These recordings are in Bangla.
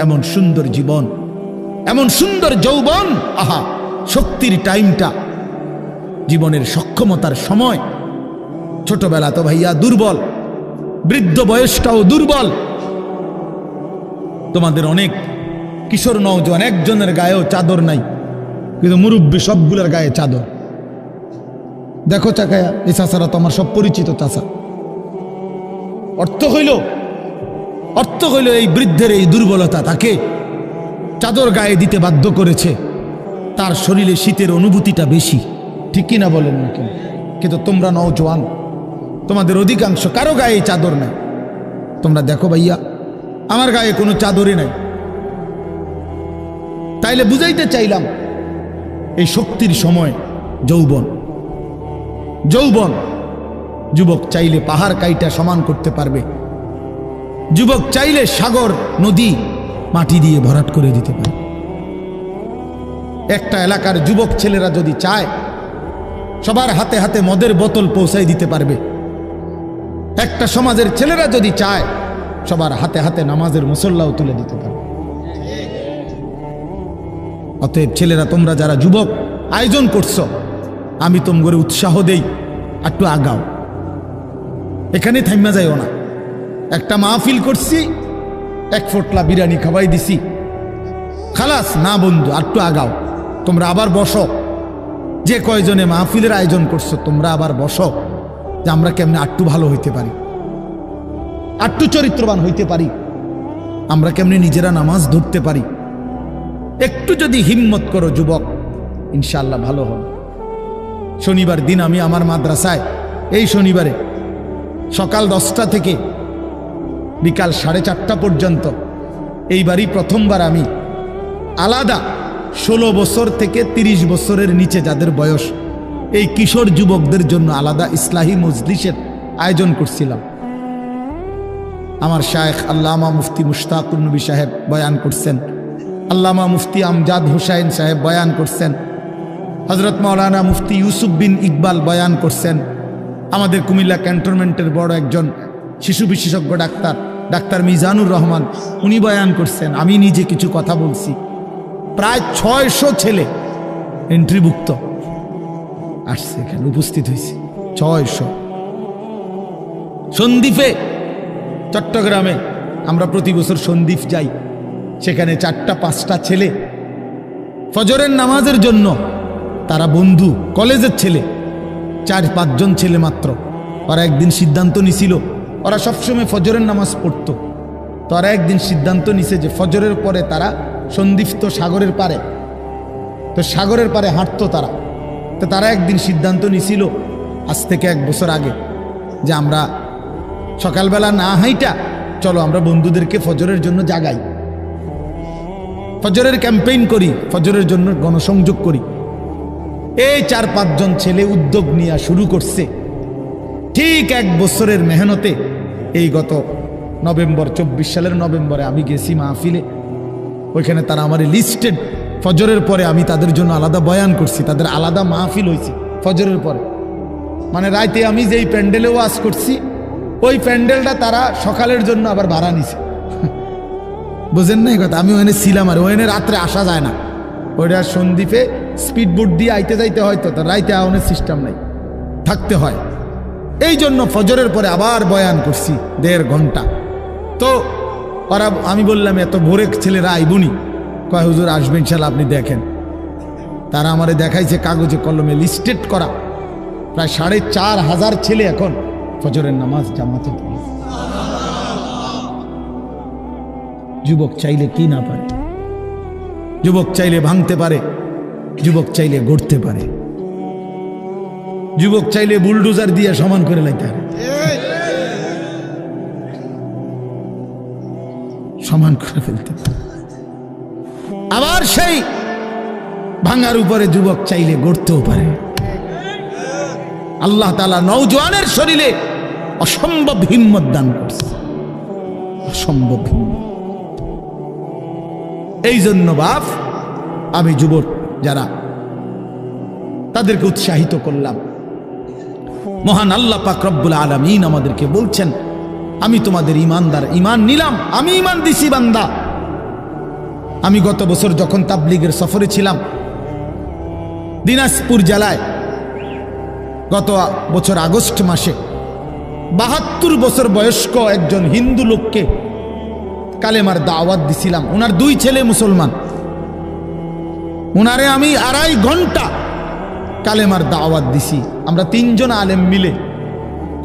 এমন সুন্দর জীবন, এমন সুন্দর যৌবন, আহা শক্তির টাইমটা, জীবনের সক্ষমতার সময়। ছোটবেলা তো ভাইয়া দুর্বল, বৃদ্ধ বয়সটাও দুর্বল। তোমাদের অনেক কিশোর নওজোয়ান একজনের গায়েও চাদর নাই, কিন্তু মুরব্বী সবগুলোর গায়ে চাদর। দেখো চাকায়া, এই চাচারা তো আমার সব পরিচিত চাচা। অর্থ হইল এই বৃদ্ধের এই দুর্বলতা তাকে চাদর গায়ে দিতে বাধ্য করেছে। তার শরীরে শীতের অনুভূতিটা বেশি, ঠিক কিনা বলেন না কেন? কিন্তু তোমরা নওজোয়ান, তোমাদের অধিকাংশ কারো গায়ে চাদর নাই। তোমরা দেখো ভাইয়া, আমার গায়ে কোনো চাদরই নাই। তাইলে বুঝাইতে চাইলাম, এই শক্তির সময় যৌবন। যুবক চাইলে পাহাড় কাইটা সমান করতে পারবে, যুবক চাইলে সাগর নদী মাটি দিয়ে ভরাট করে দিতে পারে। একটা এলাকার যুবক ছেলেরা যদি চায়, সবার হাতে হাতে মদের বোতল পৌঁছাই দিতে পারবে। একটা সমাজের ছেলেরা যদি চায়, সবার হাতে হাতে নামাজের মুসল্লাও তুলে দিতে পারবে। অতএব ছেলেরা, তোমরা যারা যুবক আয়োজন করছো, আমি তোমরা উৎসাহ দেই, একটু আগাও, এখানে থাইমা যাইও না। একটা মাহফিল করছি, এক ফোটলা বিরিয়ানি খাওয়াই দিছি, খালাস না বন্ধু, একটু আগাও। তোমরা আবার বসো, যে কয়জনে মাহফিলের আয়োজন করছো তোমরা আবার বসো, যে আমরা কেমনে আটটু ভালো হইতে পারি, আটটু চরিত্রবান হইতে পারি, আমরা কেমনে নিজেরা নামাজ ধরতে পারি। একটু যদি হিম্মত করো যুবক, ইনশাআল্লাহ ভালো হবে। শনিবার দিন আমি আমার মাদ্রাসায়, এই শনিবারে সকাল 10টা থেকে বিকাল 4:30 পর্যন্ত, এইবারই প্রথমবার আমি আলাদা 16 বছর থেকে 30 বছরের নিচে যাদের বয়স, এই কিশোর যুবকদের জন্য আলাদা ইসলাহি মজলিসের আয়োজন করছিলাম। আমার শায়েখ আল্লামা মুফতি মুশতাকুর নবী সাহেব বয়ান করছেন, আল্লামা মুফতি আমজাদ হুসাইন সাহেব বয়ান করছেন, হজরত মাওলানা মুফতি ইউসুফ বিন ইকবাল বয়ান করছেন, আমাদের কুমিল্লা ক্যান্টনমেন্টের বড় একজন শিশু বিশেষজ্ঞ ডাক্তার মিজানুর রহমান, উনি বয়ান করছেন, আমি নিজে কিছু কথা বলছি। প্রায় 600 ছেলে এন্ট্রিভুক্ত আসছে, এখানে উপস্থিত হয়েছে 600। সন্দ্বীপে, চট্টগ্রামে আমরা প্রতি বছর সন্দ্বীপ যাই, সেখানে 4টা-5টা ছেলে ফজরের নামাজের জন্য, তারা বন্ধু, কলেজের ছেলে, 4-5 জন ছেলে মাত্র। ওরা একদিন সিদ্ধান্ত নিছিল, ওরা সবসময় ফজরের নামাজ পড়তো, তো ওরা একদিন সিদ্ধান্ত নিছে যে ফজরের পরে তারা সন্দ্বীপ তো সাগরের পারে, তো সাগরের পারে হাঁটতো তারা। তো তারা একদিন সিদ্ধান্ত নিছিল আজ থেকে 1 বছর আগে, যে আমরা সকালবেলা না হাইটা চলো আমরা বন্ধুদেরকে ফজরের জন্য জাগাই, ফজরের ক্যাম্পেইন করি, ফজরের জন্য গণসংযোগ করি। এই 4-5 জন ছেলে উদ্যোগ নিয়ে শুরু করছে। ঠিক 1 বছরের মেহনতে এই গত নভেম্বর, 24 সালের নভেম্বরে আমি গেছি মাহফিলে, ওইখানে তারা আমার লিস্টেড, ফজরের পরে আমি তাদের জন্য আলাদা বয়ান করছি, তাদের আলাদা মাহফিল হয়েছে ফজরের পরে। মানে রাইতে আমি যেই প্যান্ডেলে ওয়াজ করছি, ওই প্যান্ডেলটা তারা সকালের জন্য আবার ভাড়া নিছে। বুঝেন না এই কথা? আমি ওখানে ছিলাম, আর ওখানে রাত্রে আসা যায় না, ওইটা সন্দ্বীপে স্পিড বোট দিয়ে আইতে যাইতে হয়, তো রাইতে আওয়ানোর সিস্টেম নাই, থাকতে হয়। এই জন্য ফজরের পরে আবার বয়ান করছি 1.5 ঘন্টা। তো ওরা, আমি বললাম এত ভোরে ছেলেরা আইবুনি, কয় হুজুর আসবেন ইনশাআল্লাহ, আপনি দেখেন। তারা আমারে দেখাইছে কাগজে কলমে লিস্টেড করা, প্রায় 4,500 ছেলে এখন ফজরের নামাজ জামাতে পড়ে। যুবক চাইলে কি না পারে, যুবক চাইলে ভাঙতে পারে, যুবক চাইলে গড়তে পারে, যুবক চাইলে বুলডোজার দিয়ে সমান করে লাইতে পারে, সমান করে ফেলতে পারে। আবার সেই ভাঙার উপরে যুবক চাইলে গড়তেও পারে। আল্লাহ তাআলা নওজোয়ানের শরীরে অসম্ভব হিম্মত দান করছে, অসম্ভব হিম্মত। এই জন্য বাপ, আমি যুবক যারা, তাদেরকে উৎসাহিত করলাম। মহান আল্লাহ পাক রব্বুল আলামিন আমাদেরকে বলছেন, আমি তোমাদের ইমানদার, ইমান নিলাম, আমি ইমান দিছি বান্দা, আমি গত বছর যখন তাবলিগের সফরে ছিলাম দিনাজপুর জেলায়, গত বছর আগস্ট মাসে ৭২ বছর বয়স্ক একজন হিন্দু লোককে কালেমার দাওয়াত দিছিলাম। ওনার 2 ছেলে মুসলমান। ওনারে আমি 2.5 ঘন্টা কালেমার দাওয়াত দিছি। আমরা 3 জন আলেম মিলে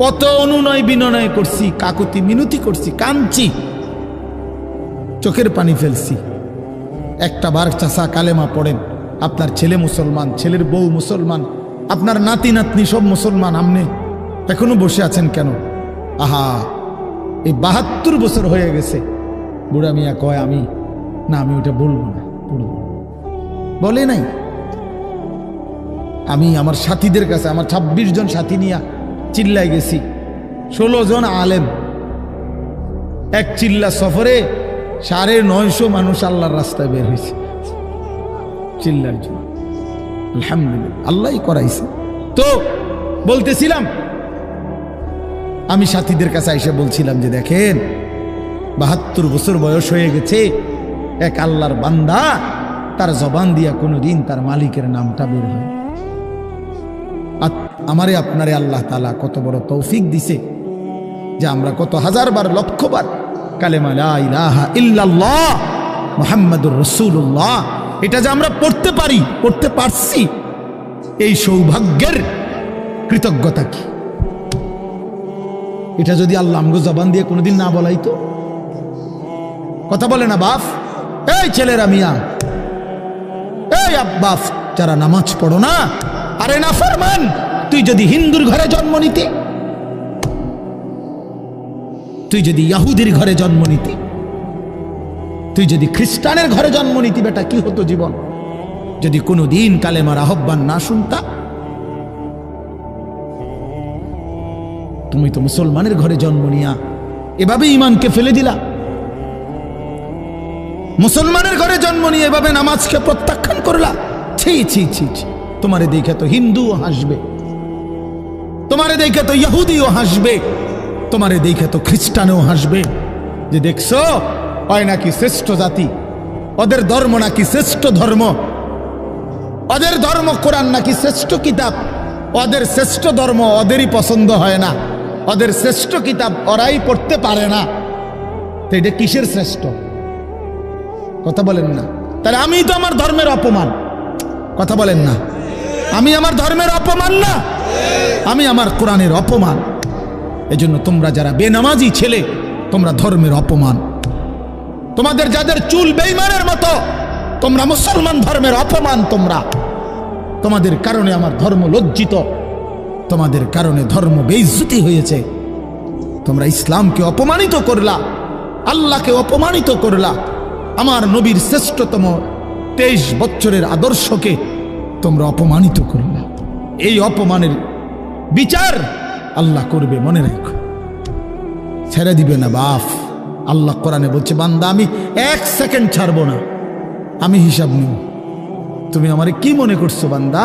কত অনুনয় বিনয় করছি, কাকুতি মিনতি করছি, কাঁদছি, চোখের পানি ফেলছি। একটা বার চাচা কালেমা পড়েন, আপনার ছেলে মুসলমান, ছেলের বউ মুসলমান, আপনার নাতি নাতনি সব মুসলমান, আপনি এখনো বসে আছেন কেন? আহা, এই ৭২ বছর হয়ে গেছে। বুড়া মিয়া কয় আমি ওটা বলবো না, পড়বো। বলে নাই। আমি আমার সাথীদের কাছে, আমার 26 জন সাথী নিয়ে চিল্লায় গেছি। 16 জন আলেম, এক চিল্লা সফরে 950 মানুষ আল্লাহর রাস্তায় বের হয়েছে চিল্লার জন্য। আলহামদুলিল্লাহ, আল্লাহই করাইছে। তো বলতেছিলাম, আমি সাথীদের কাছে এসে বলছিলাম যে দেখেন ৭২ বছর বয়স হয়ে গেছে, এক আল্লাহর বান্দা, তার জবান দিয়া কোনোদিন তার মালিকের নামটা বের হয়। আমারে আপনারে আল্লাহ তাআলা কত বড় তৌফিক দিছে যে আমরা কত হাজারবার, লক্ষবার কালেমা লা ইলাহা ইল্লাল্লাহ মুহাম্মাদুর রাসূলুল্লাহ এটা যে আমরা পড়তে পারি, পড়তে পারছি, এই সৌভাগ্যের কৃতজ্ঞতা কি? এটা যদি আল্লাহ আমগো জবান দিয়ে কোনোদিন না বলাইতো। কথা বলে না বাপ, এই ছেলেরা মিয়া, এই আব্বাস যারা নামাজ পড়ো না, আরে না ফরমান, তুই যদি হিন্দুর ঘরে জন্ম নিতে, তুই যদি ইহুদির ঘরে জন্ম নিতে, তুই যদি খ্রিস্টানের ঘরে জন্ম নিতি, বেটা কি হতো জীবন যদি কোনোদিন কালেমার আহ্বান না শুনতা? তুমি তো মুসলমানের ঘরে জন্ম নিয়া এভাবে ইমানকে ফেলে দিলা। মুসলমানের ঘরে জন্ম নিয়ে এভাবে নামাজকে প্রত্যাখ্যান করলা। ছি ছি ছি ছি, তোমারে দেখে তো হিন্দুও হাসবে, তোমারে দেখে তো ইহুদিও হাসবে, তোমারে দেখে তো খ্রিস্টানও হাসবে, যে দেখছো হয় নাকি শ্রেষ্ঠ জাতি, ওদের ধর্ম নাকি শ্রেষ্ঠ ধর্ম, ওদের ধর্ম কোরআন নাকি শ্রেষ্ঠ কিতাব, ওদের শ্রেষ্ঠ ধর্ম ওদেরই পছন্দ হয় না, ওদের শ্রেষ্ঠ কিতাব ওরাই পড়তে পারে না। তো এটা কিসের শ্রেষ্ঠ? কথা বলেন না। তাহলে আমি তো আমার ধর্মের অপমান। কথা বলেন না, আমি আমার ধর্মের অপমান না, আমি আমার কোরআনের অপমান। এজন্য তোমরা যারা বেনামাজি ছেলে, তোমরা ধর্মের অপমান। তোমাদের যাদের চুল বেঈমানের মতো, তোমরা মুসলমান ধর্মের অপমান। তোমাদের কারণে আমার ধর্ম লজ্জিত, তোমাদের কারণে ধর্ম বেইজ্জতি হয়েছে। তোমরা ইসলামকে অপমানিত করলা, আল্লাহকে অপমানিত করলা, আমার নবীর শ্রেষ্ঠতম 23 বছরের আদর্শকে তোমরা অপমানিত করলা। এই অপমানের বিচার আল্লাহ করবে, মনে রাখো, ছেড়ে দিবে না বাপ। আল্লাহ কোরআনে বলছে, বান্দা আমি 1 সেকেন্ড ছাড়বো না, আমি হিসাব নিব। তুমি আমারে কি মনে করছো বান্দা?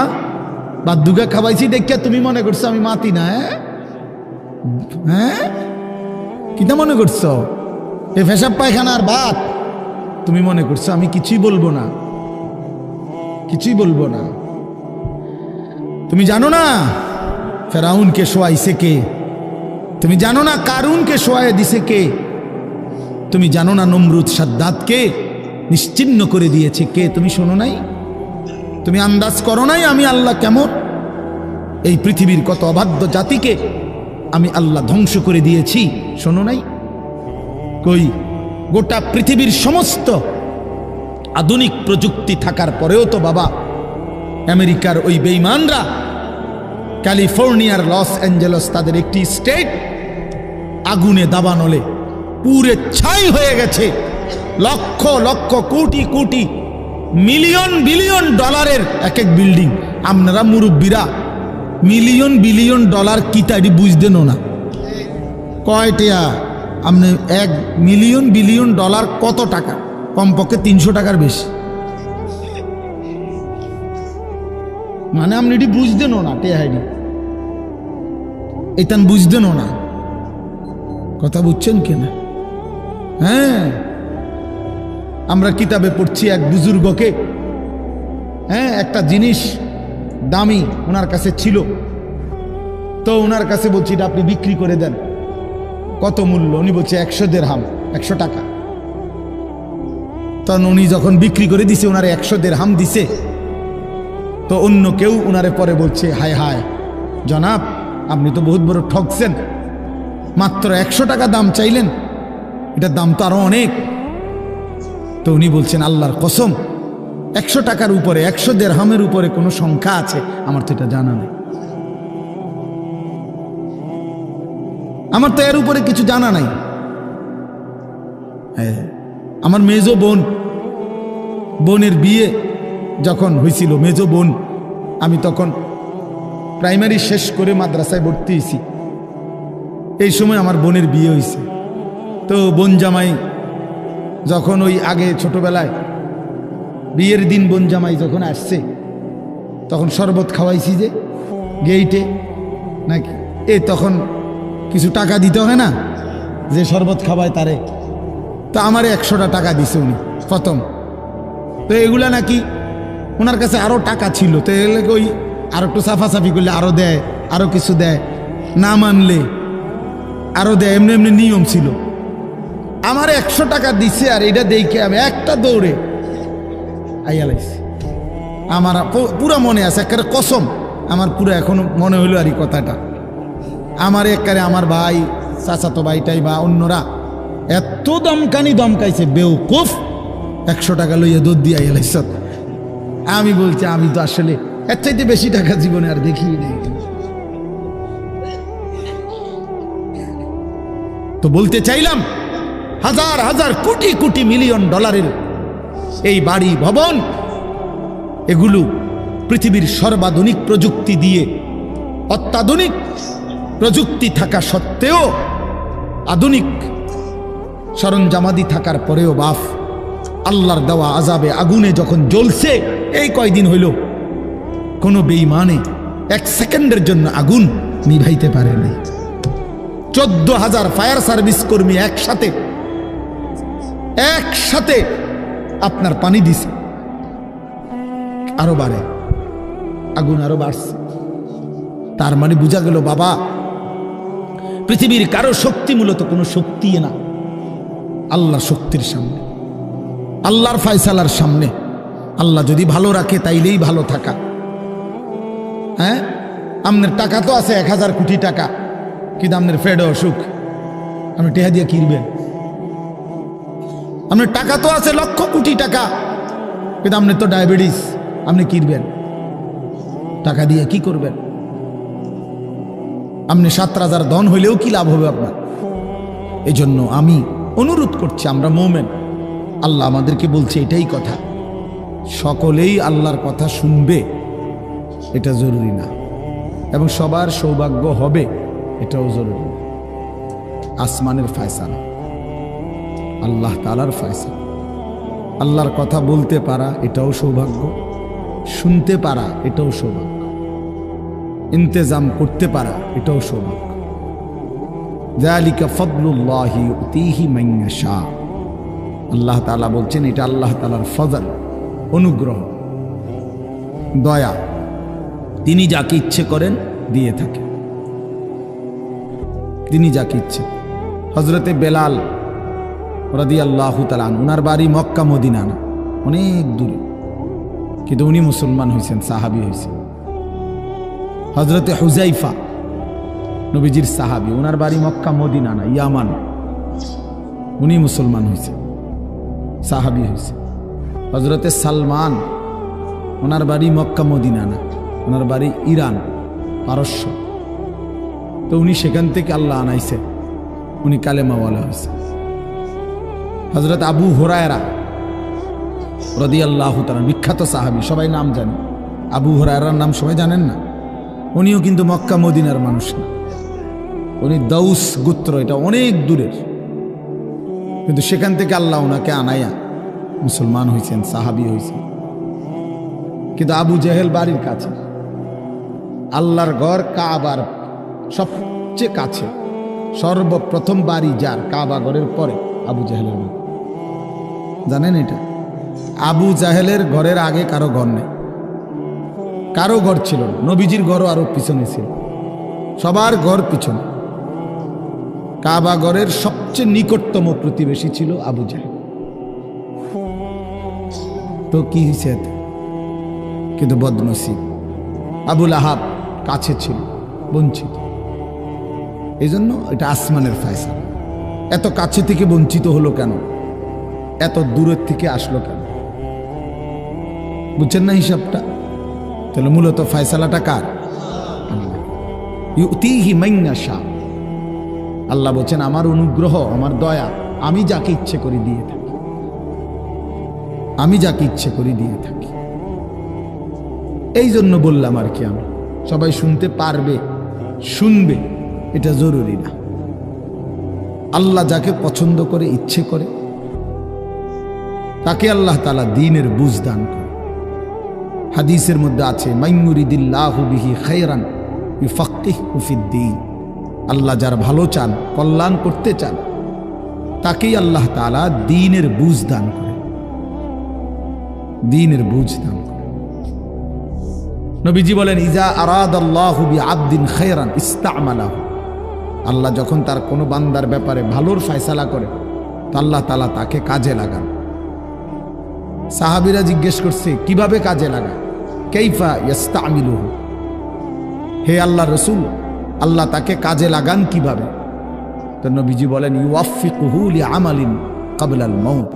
বাদুগা খাওয়াইছি দেখিয়া তুমি মনে করছো আমি মাতি না? হ্যাঁ, কিটা মনে করছো? এ পেশাব পায়খানার ভাত তুমি মনে করছো আমি কিছুই বলবো না, কিছুই বলবো না। তুমি জানো না ফেরাউনকে শোয়াইছে কে? তুমি জানো না কারুনকে শোয়াই দিছে কে? তুমি জানো না নমরুদ সাদ্দাতকে নিশ্চিহ্ন করে দিয়েছে কে? তুমি শোনো নাই? তুমি আন্দাজ করো নাই আমি আল্লাহ কেমন? এই পৃথিবীর কত অবাধ্য জাতিকে আমি আল্লাহ ধ্বংস করে দিয়েছি, শোনো নাই? কই, গোটা পৃথিবীর সমস্ত আধুনিক প্রযুক্তি থাকার পরেও তো বাবা আমেরিকার ওই বেঈমানরা, ক্যালিফোর্নিয়ার লস অ্যাঞ্জেলস তাদের একটি স্টেট আগুনে দাবানলে পুরে ছাই হয়ে গেছে। লক্ষ লক্ষ কোটি কোটি মিলিয়ন বিলিয়ন ডলারের এক এক বিল্ডিং। আপনারা মুরব্বীরা মিলিয়ন বিলিয়ন ডলার কি তাই বুঝতেন না? কয়টা আপনি 1 মিলিয়ন বিলিয়ন ডলার কত টাকা? কমপক্ষে 300 টাকার বেশি। মানে আপনি এটি বুঝতেন না, টেহাইডি এটান বুঝতেন না। কথা বুঝছেন কিনা? হ্যাঁ, আমরা কিতাবে পড়ছি এক বুজুর্গকে, হ্যাঁ, একটা জিনিস দামি ওনার কাছে ছিল, তো ওনার কাছে বলছি এটা আপনি বিক্রি করে দেন। কত মূল্য? উনি বলছে 100 দিরহাম, 100 টাকা। তখন উনি যখন বিক্রি করে দিছে, ওনারে 100 দিরহাম দিছে, তো অন্য কেউ ওনারে পরে বলছে, হায় হায় জনাব, আপনি তো বহুত বড় ঠকছেন, মাত্র 100 টাকা দাম চাইলেন, এটার দাম তো আরো অনেক। তো উনি বলছেন, আল্লাহর কসম, 100 টাকার উপরে, 100 দিরহামের উপরে কোনো সংখ্যা আছে? আমার তো এটা জানা নেই, আমার তো এর উপরে কিছু জানা নাই। হ্যাঁ, আমার মেজো বোনের বিয়ে যখন হয়েছিল, মেজো বোন, আমি তখন প্রাইমারি শেষ করে মাদ্রাসায় ভর্তি হয়েছি, এই সময় আমার বোনের বিয়ে হয়েছে। তো বোন জামাই যখন ওই আগে ছোটবেলায় বিয়ের দিন বোন জামাই যখন আসছে, তখন শরবত খাওয়াইছি যে গেইটে নাকি, তখন কিছু টাকা দিতে হয় না, যে শরবত খাওয়ায় তারে। তো আমারে 100টা টাকা দিছে উনি প্রথম। তো এগুলা নাকি ওনার কাছে আরো টাকা ছিল, তো এগুলো ওই আর একটু সাফাসাফি করলে আরো দেয়, আরো কিছু দেয়, না মানলে আরো দেয়, এমনি এমনি নিয়ম ছিল। আমার 100 টাকা দিছে, আর এটা দেখে আমি একটা দৌড়ে আইয়ালাইছি। আমার পুরা মনে আছে, একেবারে কসম, আমার পুরো এখনো মনে হইলো আর এই কথাটা। আমার একেবারে আমার ভাই, চাচাতো ভাইটাই বা অন্যরা এত দমকাইছে, বেউকুফ, 100 টাকা লইয়া দৌড় দিয়ে আইয়ালাইছ। আমি বলছি, আমি তো আসলে এর চাইতে বেশি টাকা জীবনে আর দেখি নেই। তো বলতে চাইলাম, হাজার হাজার কোটি কোটি মিলিয়ন ডলারের এই বাড়ি ভবন, এগুলো পৃথিবীর সর্বাধুনিক প্রযুক্তি দিয়ে, অত্যাধুনিক প্রযুক্তি থাকা সত্ত্বেও, আধুনিক সরঞ্জামাদি থাকার পরেও বাপ আল্লাহর দেওয়া আযাবে আগুনে যখন জ্বলছে, এই কয়দিন হইল, কোনো বেঈমানে 1 সেকেন্ডের জন্য আগুন নিভাইতে পারে নাই। 14,000 ফায়ার সার্ভিস কর্মী একসাথে আপনার পানি দিছে, আরো বাড়ে, আগুন আরো বাড়ছে। তার মানে বোঝা গেল বাবা, পৃথিবীর কারো শক্তি মূলত কোনো শক্তি না, আল্লাহর শক্তির সামনে, আল্লাহর ফায়সালার সামনে। আল্লাহ যদি ভালো রাখে তাইলেই ভালো থাকা। হ্যাঁ, আপনার টাকা তো আছে 1000 কোটি টাকা, কিন্তু আপনার ফেডে অসুখ, আপনি টেহা দিয়ে কিনবেন। আপনার টাকা তো আছে লক্ষ কোটি টাকা, কিন্তু আপনার তো ডায়াবেটিস, আপনি কিনবেন টাকা দিয়ে কি করবেন? আপনি 7 রাজার ধন হইলেও কি লাভ হবে আপনার? এই জন্য আমি অনুরোধ করছি, আমরা মুমিন, আল্লাহ আমাদেরকে বলছে এটাই কথা, সকলেই আল্লাহর কথা শুনবে এটা জরুরি না, এবং সবার সৌভাগ্য হবে এটাও জরুরি না। আসমানের ফয়সালা, আল্লাহ তাআলার ফয়সালা। আল্লাহর কথা বলতে পারা এটাও সৌভাগ্য, শুনতে পারা এটাও সৌভাগ্য, ইন্তেজাম করতে পারা এটাও সৌভাগ্য। যালিকা ফাদলুল্লাহি ইউতিহি মান ইয়াশা। আল্লাহ তাআলা বলছেন এটা আল্লাহ তাআলার ফজল, অনুগ্রহ, দয়া, তিনি যাকে ইচ্ছে করেন দিয়ে থাকেন, তিনি যাকে ইচ্ছে। হযরতে বেলাল রাদিয়াল্লাহু তাআলা আনহু, ওনার বাড়ি মক্কা মদিনা না, অনেক দূরে, কিন্তু উনি মুসলমান হয়েছেন, সাহাবী হয়েছেন। হযরতে হুযাইফা নবীজির সাহাবী, ওনার বাড়ি মক্কা মদিনা না, ইয়ামান, উনি মুসলমান হয়েছে, সাহাবী হয়েছে। হযরতে সালমান, ওনার বাড়ি মক্কা মদিনা না, ওনার বাড়ি ইরান, পারস্য, তো উনি সেখান থেকে আল্লাহ আনাইছে, উনি কালেমাওয়ালা হয়েছে। হযরত আবু হুরায়রা রাদিয়াল্লাহু তাআলা, বিখ্যাত সাহাবী, সবাই নাম জানে, আবু হুরায়রার নাম সবাই জানেন না? উনিও কিন্তু মক্কা মদিনার মানুষ না, উনি দাউস গোত্র, এটা অনেক দূরের, কিন্তু সেখান থেকে আল্লাহ ওনাকে আনাইয়া মুসলমান হয়েছেন, সাহাবী হয়েছেন। কিন্তু আবু জেহেল বাড়ির কাছে, আল্লাহর ঘর কাবার সবচেয়ে কাছে, সর্বপ্রথম বাড়ি যার কাবা ঘরের পরে আবু জেহেলের বাড়ি। জানেন এটা? আবু জাহেলের ঘরের আগে কারো ঘর নেই, কারো ঘর ছিল না। নবীজির ঘরও আরো পিছনে ছিল, সবার ঘর পিছনে। কাবা ঘরের সবচেয়ে নিকটতম প্রতিবেশী ছিল আবু জাহেল। তো কি হয়েছে এতে? কিন্তু বদনসিব, আবুল আহাব কাছে ছিল, বঞ্চিত। এই জন্য এটা আসমানের ফয়সালা। এত কাছে থেকে বঞ্চিত হলো কেন? এত দূরের থেকে আসলো কেন? বুঝছেন না হিসাবটা? তাহলে মূলত ফয়সালাটা কার? ইউতিহি মান ইয়াশা। আল্লাহ বলছেন আমার অনুগ্রহ, আমার দয়া আমি যাকে ইচ্ছে করে দিয়ে থাকি, আমি যাকে ইচ্ছে করে দিয়ে থাকি। এই জন্য বললাম আর কি, আমি সবাই শুনতে পারবে, শুনবে এটা জরুরি না। আল্লাহ যাকে পছন্দ করে, ইচ্ছে করে, তাকে আল্লাহ তাআলা দ্বীনের বুঝ দান করে। হাদিসের মধ্যে আছে মান ইউরিদিল্লাহু বিহি খায়রান ইউফাক্কিহু ফিদ্দীন। আল্লাহ যার ভালো চান, কল্যাণ করতে চান, তাকেই আল্লাহ তাআলা দ্বীনের বুঝ দান করে, দ্বীনের বুঝ দান করে। নবীজি বলেন ইজা আরাদাল্লাহু বিআবদিন খায়রান ইস্তা'মালাহু। আল্লাহ যখন তার কোনো বান্দার ব্যাপারে ভালোর ফয়সালা করে, তো আল্লাহ তাআলা তাকে কাজে লাগান। সাহাবীরা জিজ্ঞেস করছে কিভাবে কাজে লাগায়? কাইফা ইস্তা'মিলুহু, হে আল্লাহর রাসূল আল্লাহ তাকে কাজে লাগান কিভাবে? তো নবীজি বলেন ইউওয়াফিকুহু লিআমালিন ক্বাবলাল মাউত।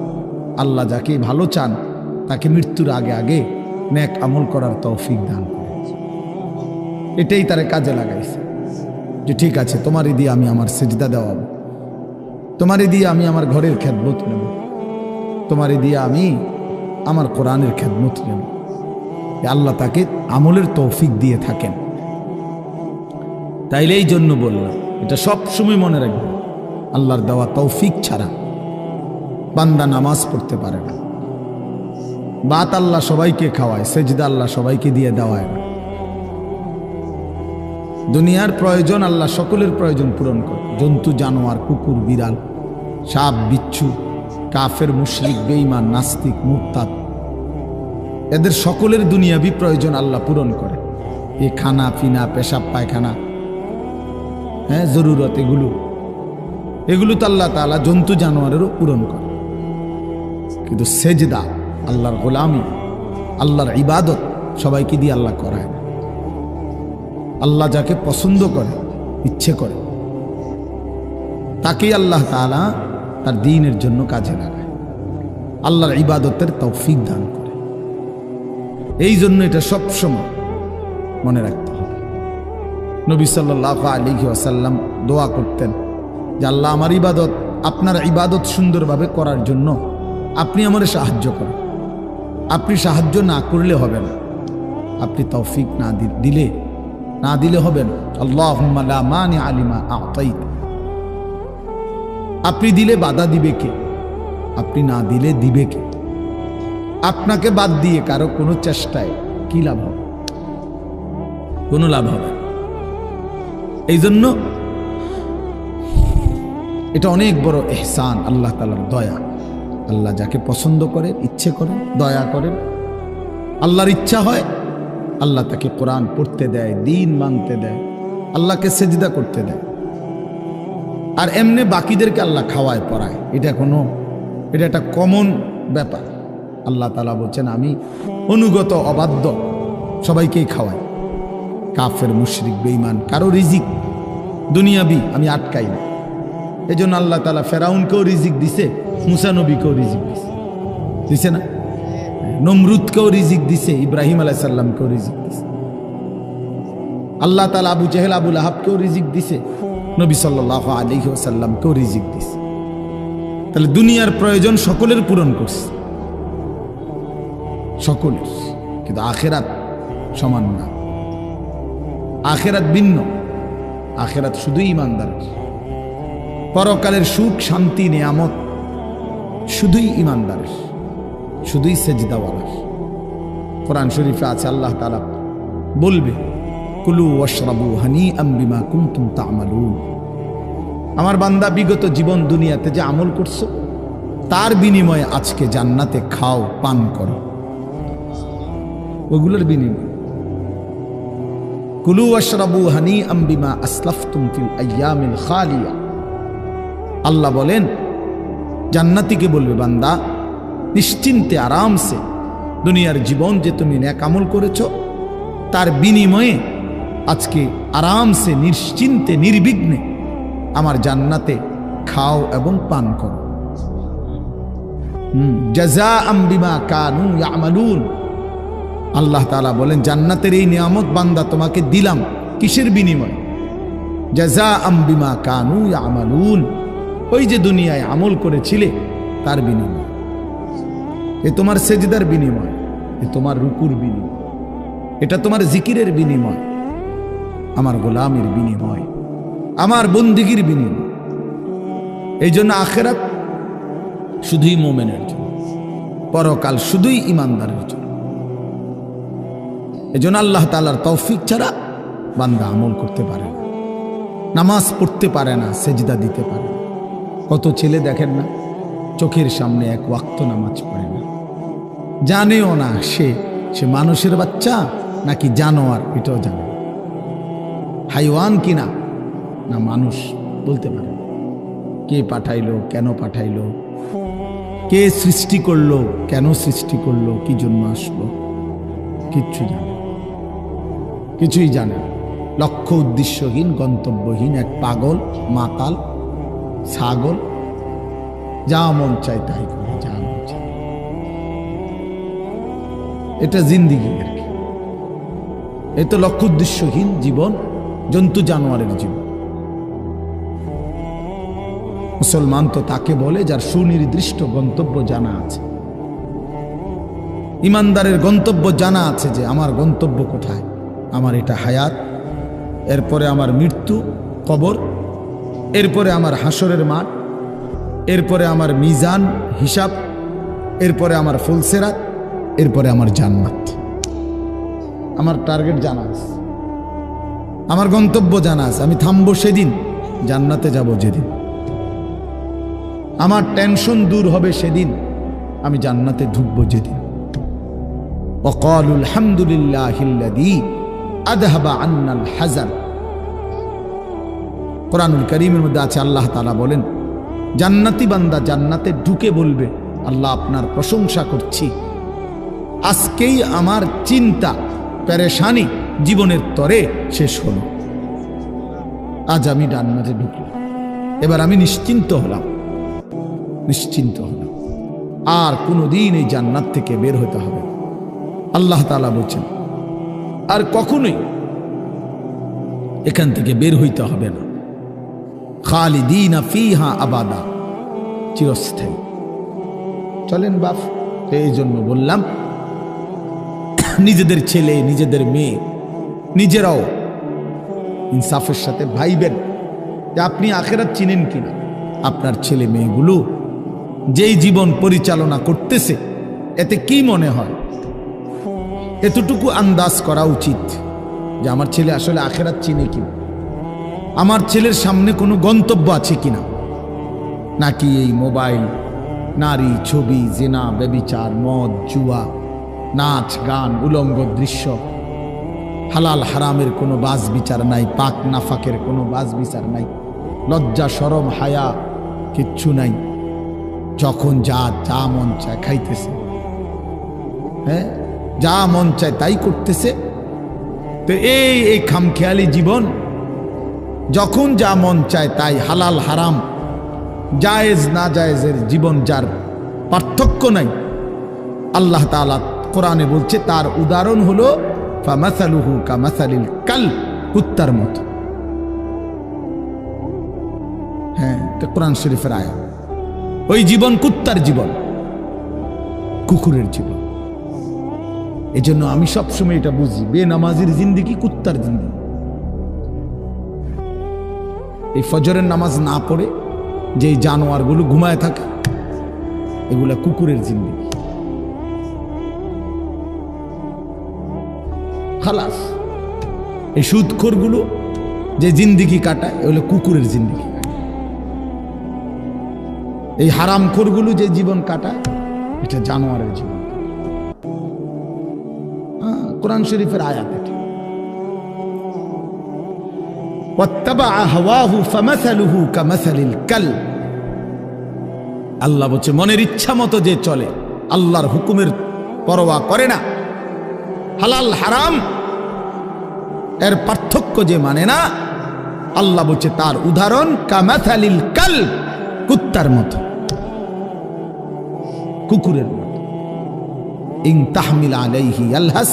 আল্লাহ যাকে ভালো চান তাকে মৃত্যুর আগে আগে নেক আমল করার তৌফিক দান করেন। এটাই তারে কাজে লাগাইছে যে ঠিক আছে তোমারই দিয়ে আমি আমার সিজদা দেওয়াবো, তোমারই দিয়ে আমি আমার ঘরের খেদমত নেব, তোমারই দিয়ে আমি আমার কোরআনের খেদমত নেব। আল্লাহ তাকে আমলের তৌফিক দিয়ে থাকেন। তাইলে এই জন্য বললাম, এটা সব সময় মনে রাখবে, আল্লাহর দেওয়া তৌফিক ছাড়া বান্দা নামাজ পড়তে পারে না। বাত আল্লাহ সবাইকে খাওয়ায়, সেজদা আল্লাহ সবাইকে দিয়ে দেওয়ায় না। দুনিয়ার প্রয়োজন আল্লাহ সকলের প্রয়োজন পূরণ করে। জন্তু জানোয়ার, কুকুর বিড়াল, সাপ বিচ্ছু, কাফের মুশরিক বেঈমান নাস্তিক মুরতাদ, এদের সকলের দুনিয়াবি প্রয়োজন আল্লাহ পূরণ করে। এই খানা পিনা, পেশাব পায়খানা, হ্যাঁ জরুরত, এগুলো তো আল্লাহ তাআলা জন্তু জানোয়ারেরও পূরণ করে। কিন্তু সেজদা, আল্লাহর গোলামি, আল্লাহর ইবাদত সবাইকে দিয়ে আল্লাহ করায় না। আল্লাহ যাকে পছন্দ করে, ইচ্ছে করে, তাকেই আল্লাহ তাআলা তার দ্বীনের জন্য কাজে লাগায়, আল্লাহর ইবাদতের তৌফিক দান করে। এই জন্য এটা সবসময় মনে রাখতে হবে। নবী সাল্লাল্লাহু আলাইহি ওয়াসাল্লাম দোয়া করতেন যে আল্লাহ আমার ইবাদত, আপনার ইবাদত সুন্দরভাবে করার জন্য আপনি আমারে সাহায্য করেন। আপনি সাহায্য না করলে হবে না, আপনি তৌফিক না দিলে হবে না। আল্লাহুম্মা লা মানিআ লিমা আ'তাইত। আপনি দিলে বাধা দিবে কে? আপনি না দিলে দিবে কে? আপনাকে বাদ দিয়ে কারো কোনো চেষ্টায় কি লাভ হবে? কোনো লাভ হবে। এই জন্য এটা অনেক বড় ইহসান, আল্লাহ তাআলার দয়া। আল্লাহ যাকে পছন্দ করে, ইচ্ছে করে, দয়া করেন, আল্লাহর ইচ্ছা হয় আল্লাহ তাকে কোরআন পড়তে দেয়, দ্বীন মানতে দেয়, আল্লাহকে সেজদা করতে দেয়। আর এমনি বাকিদেরকে আল্লাহ খাওয়ায় পড়ায়, এটা একটা কমন ব্যাপার। আল্লাহ তাআলা বলছেন আমি অনুগত অবাধ্য সবাইকেই খাওয়াই। কাফের মুশরিক বেঈমান কারো রিজিক দুনিয়াবি আমি আটকাই না। এই জন্য আল্লাহ তাআলা ফেরাউনকেও রিজিক দিছে, মুসা নবীকেও রিজিক দিছে না? নমরুদকেও রিজিক দিছে, ইব্রাহিম আলাইহিস সালামকেও রিজিক দিছে। আল্লাহ তাআলা আবু জেহেল, আবু লাহাবকেও রিজিক দিছে, নবী সাল্লাল্লাহু আলাইহি ওয়াসাল্লামকেও রিজিক দিছে। তাহলে দুনিয়ার প্রয়োজন সকলের পূরণ করছে, সকলের। কিন্তু আখিরাত সমান না, আখিরাত ভিন্ন। আখিরাত শুধুই ঈমানদারের। পরকালের সুখ শান্তি নিয়ামত শুধুই ঈমানদারের, শুধুই সেজদাওয়ালার। কোরআন শরীফে আছে আল্লাহ তাআলা বলবে কুলু ওয়াশরাবু হানিআম বিমা কুনতুম তা'মালুন। আমার বান্দা বিগত জীবন দুনিয়াতে যে আমল করছো তার বিনিময়ে আজকে জান্নাতে খাও, পান করো, ওগুলোর বিনিময়। কুলু ওয়াশরাবু হানিআম বিমা আসলাফতুম ফিল আইয়ামিল খালিয়া। আল্লাহ বলেন জান্নাতীকে বলবে, বান্দা নিশ্চিন্তে আরামসে দুনিয়ার জীবন যে তুমি নেক আমল করেছো তার বিনিময়ে আজকে আরামসে নিশ্চিন্তে নির্বিঘ্নে আমার জান্নাতে খাও এবং পান করো। জাযাআম বিমা কানু ইয়ামালুন। আল্লাহ তাআলা বলেন জান্নাতের এই নিয়ামত বান্দা তোমাকে দিলাম কিসের বিনিময়? জাযাআম বিমা কানু ইয়ামালুন, ওই যে দুনিয়ায় আমল করেছিলে তার বিনিময়। এ তোমার সেজদার বিনিময়, এ তোমার রুকুর বিনিময়, এটা তোমার জিকিরের বিনিময়, আমার গোলামের বিনিময়, আমার বন্দিগির বিনিময়। এই জন্য আখিরাত শুধুই মুমিনের জন্য, পরকাল শুধুই ঈমানদারের জন্য। এই জন্য আল্লাহ তাআলার তৌফিক ছাড়া বান্দা আমল করতে পারে না, নামাজ পড়তে পারে না, সেজদা দিতে পারে না। কত ছেলে দেখেন না চোখের সামনে এক ওয়াক্ত নামাজ পড়ে না, জানেও না সে মানুষের বাচ্চা নাকি জানোয়ার, এটাও জানে না, হাইওয়ান কিনা না মানুষ বলতে পারে না। কে পাঠাইলো, কেন পাঠাইলো, কে সৃষ্টি করলো, কেন সৃষ্টি করলো, কি জন্য আসলো, কিচ্ছু জানে, কিছুই জানে না। লক্ষ্য উদ্দেশ্যহীন, গন্তব্যহীন এক পাগল, মাতাল, ছাগল, যা মন চায় তাই করে, যা মন চায়। এটা জিন্দিগি আর কি। এ তো লক্ষ্য উদ্দেশ্যহীন জীবন, জন্তু জানোয়ারের জীবন। মুসলমান তো তাকে বলে যার সুনির্দিষ্ট গন্তব্য জানা আছে। ইমানদারের গন্তব্য জানা আছে যে আমার গন্তব্য কোথায়, আমার এটা হায়াত, এরপরে আমার মৃত্যু, কবর, এরপরে আমার হাসরের মাঠ, এরপরে আমার মিজান হিসাব, এরপরে আমার ফুলসেরাত, এরপরে আমার জান্নাত। আমার টার্গেট জানা আছে, আমার গন্তব্য জানা আছে। আমি থামবো সেদিন, জান্নাতে যাব যেদিন। আমার টেনশন দূর হবে সেদিন, আমি জান্নাতে ঢুকবো যেদিন। ওয়াকালুল হামদুলিল্লাহিল্লাযী আযহাবা আন্নাল হাযান। কোরআনুল কারীমের মধ্যে আছে, আল্লাহ তাআলা বলেন জান্নাতি বান্দা জান্নাতে ঢুকে বলবে, আল্লাহ আপনার প্রশংসা করছি, আজকেই আমার চিন্তা পেরেশানি জীবনের তরে শেষ হলো। আজ আমি জান্নাতে ঢুকলাম, এবার আমি নিশ্চিন্ত হলাম, নিশ্চিন্ত হলাম, আর কোনোদিন এই জান্নাত থেকে বের হতে হবে না। আল্লাহ তাআলা বলছেন আর কখনোই এখান থেকে বের হইতে হবে না। খালিদিনা ফিহা আবাদা, চিরস্থায়ী। চলেন বাপ, এই জন্য বললাম নিজেদের ছেলে, নিজেদের মেয়ে, নিজেরাও ইনসাফের সাথে ভাইবেন যে আপনি আখিরাত চিনেন কিনা। আপনার ছেলে মেয়েগুলো যেই জীবন পরিচালনা করতেছে এতে কি মনে হয়, এতটুকু আন্দাজ করা উচিত যে আমার ছেলে আসলে আখিরাত চিনে কিনা, আমার ছেলের সামনে কোনো গন্তব্য আছে কিনা, নাকি এই মোবাইল, নারী, ছবি, জিনা, ব্যভিচার, মদ, জুয়া, নাচ, গান, উলঙ্গ দৃশ্য, হালাল হারামের কোনো বাজ বিচার নাই, পাক নাফাকের কোনো বাজ বিচার নাই, লজ্জা শরম হায়া কিচ্ছু নাই। যখন যা মন চায় খাইতেছে, হ্যাঁ, যা মন চায় তাই করতেছে। তো এই খামখেয়ালি জীবন, যখন যা মন চায় তাই, হালাল হারাম, জায়েজ না জায়েজের জীবন, যার পার্থক্য নাই, আল্লাহ তাআলা কোরআনে বলছে তার উদাহরণ হলো ফামাসালুহু কামাসালিল কাল, কুত্তার মতো। হ্যাঁ, এটা কোরআন শরীফের আয়াত। ওই জীবন কুত্তার জীবন, কুকুরের জীবন। এজন্য আমি সবসময় এটা বুঝি, বেনামাজির জিন্দেগি কুত্তার জিন্দেগি। এই ফজরের নামাজ না পড়ে যে জানোয়ারগুলো ঘুমায় থাকে, এগুলা কুকুরের জিন্দেগি। খালাস। এই সুদখোরগুলো যে জিন্দেগি কাটায়, এগুলো কুকুরের জিন্দেগি। এই হারামখোরগুলো যে জীবন কাটায় এটা জানোয়ারের জীবন। কোরআন শরীফের আয়াত এটা। ওয়াত্তাবাআ হাওয়াহু ফামাসালুহু কামাসালিল কালব। আল্লাহ বলছে মনের ইচ্ছা মতো যে চলে, আল্লাহর হুকুমের পরোয়া করে না, হালাল হারাম এর পার্থক্য যে মানে না, আল্লাহ বলছে তার উদাহরণ কামাসালিল কালব, কুত্তার মতো, কুকুরের মতো। ইন তাহমিল আলাইহি ইয়ালহাস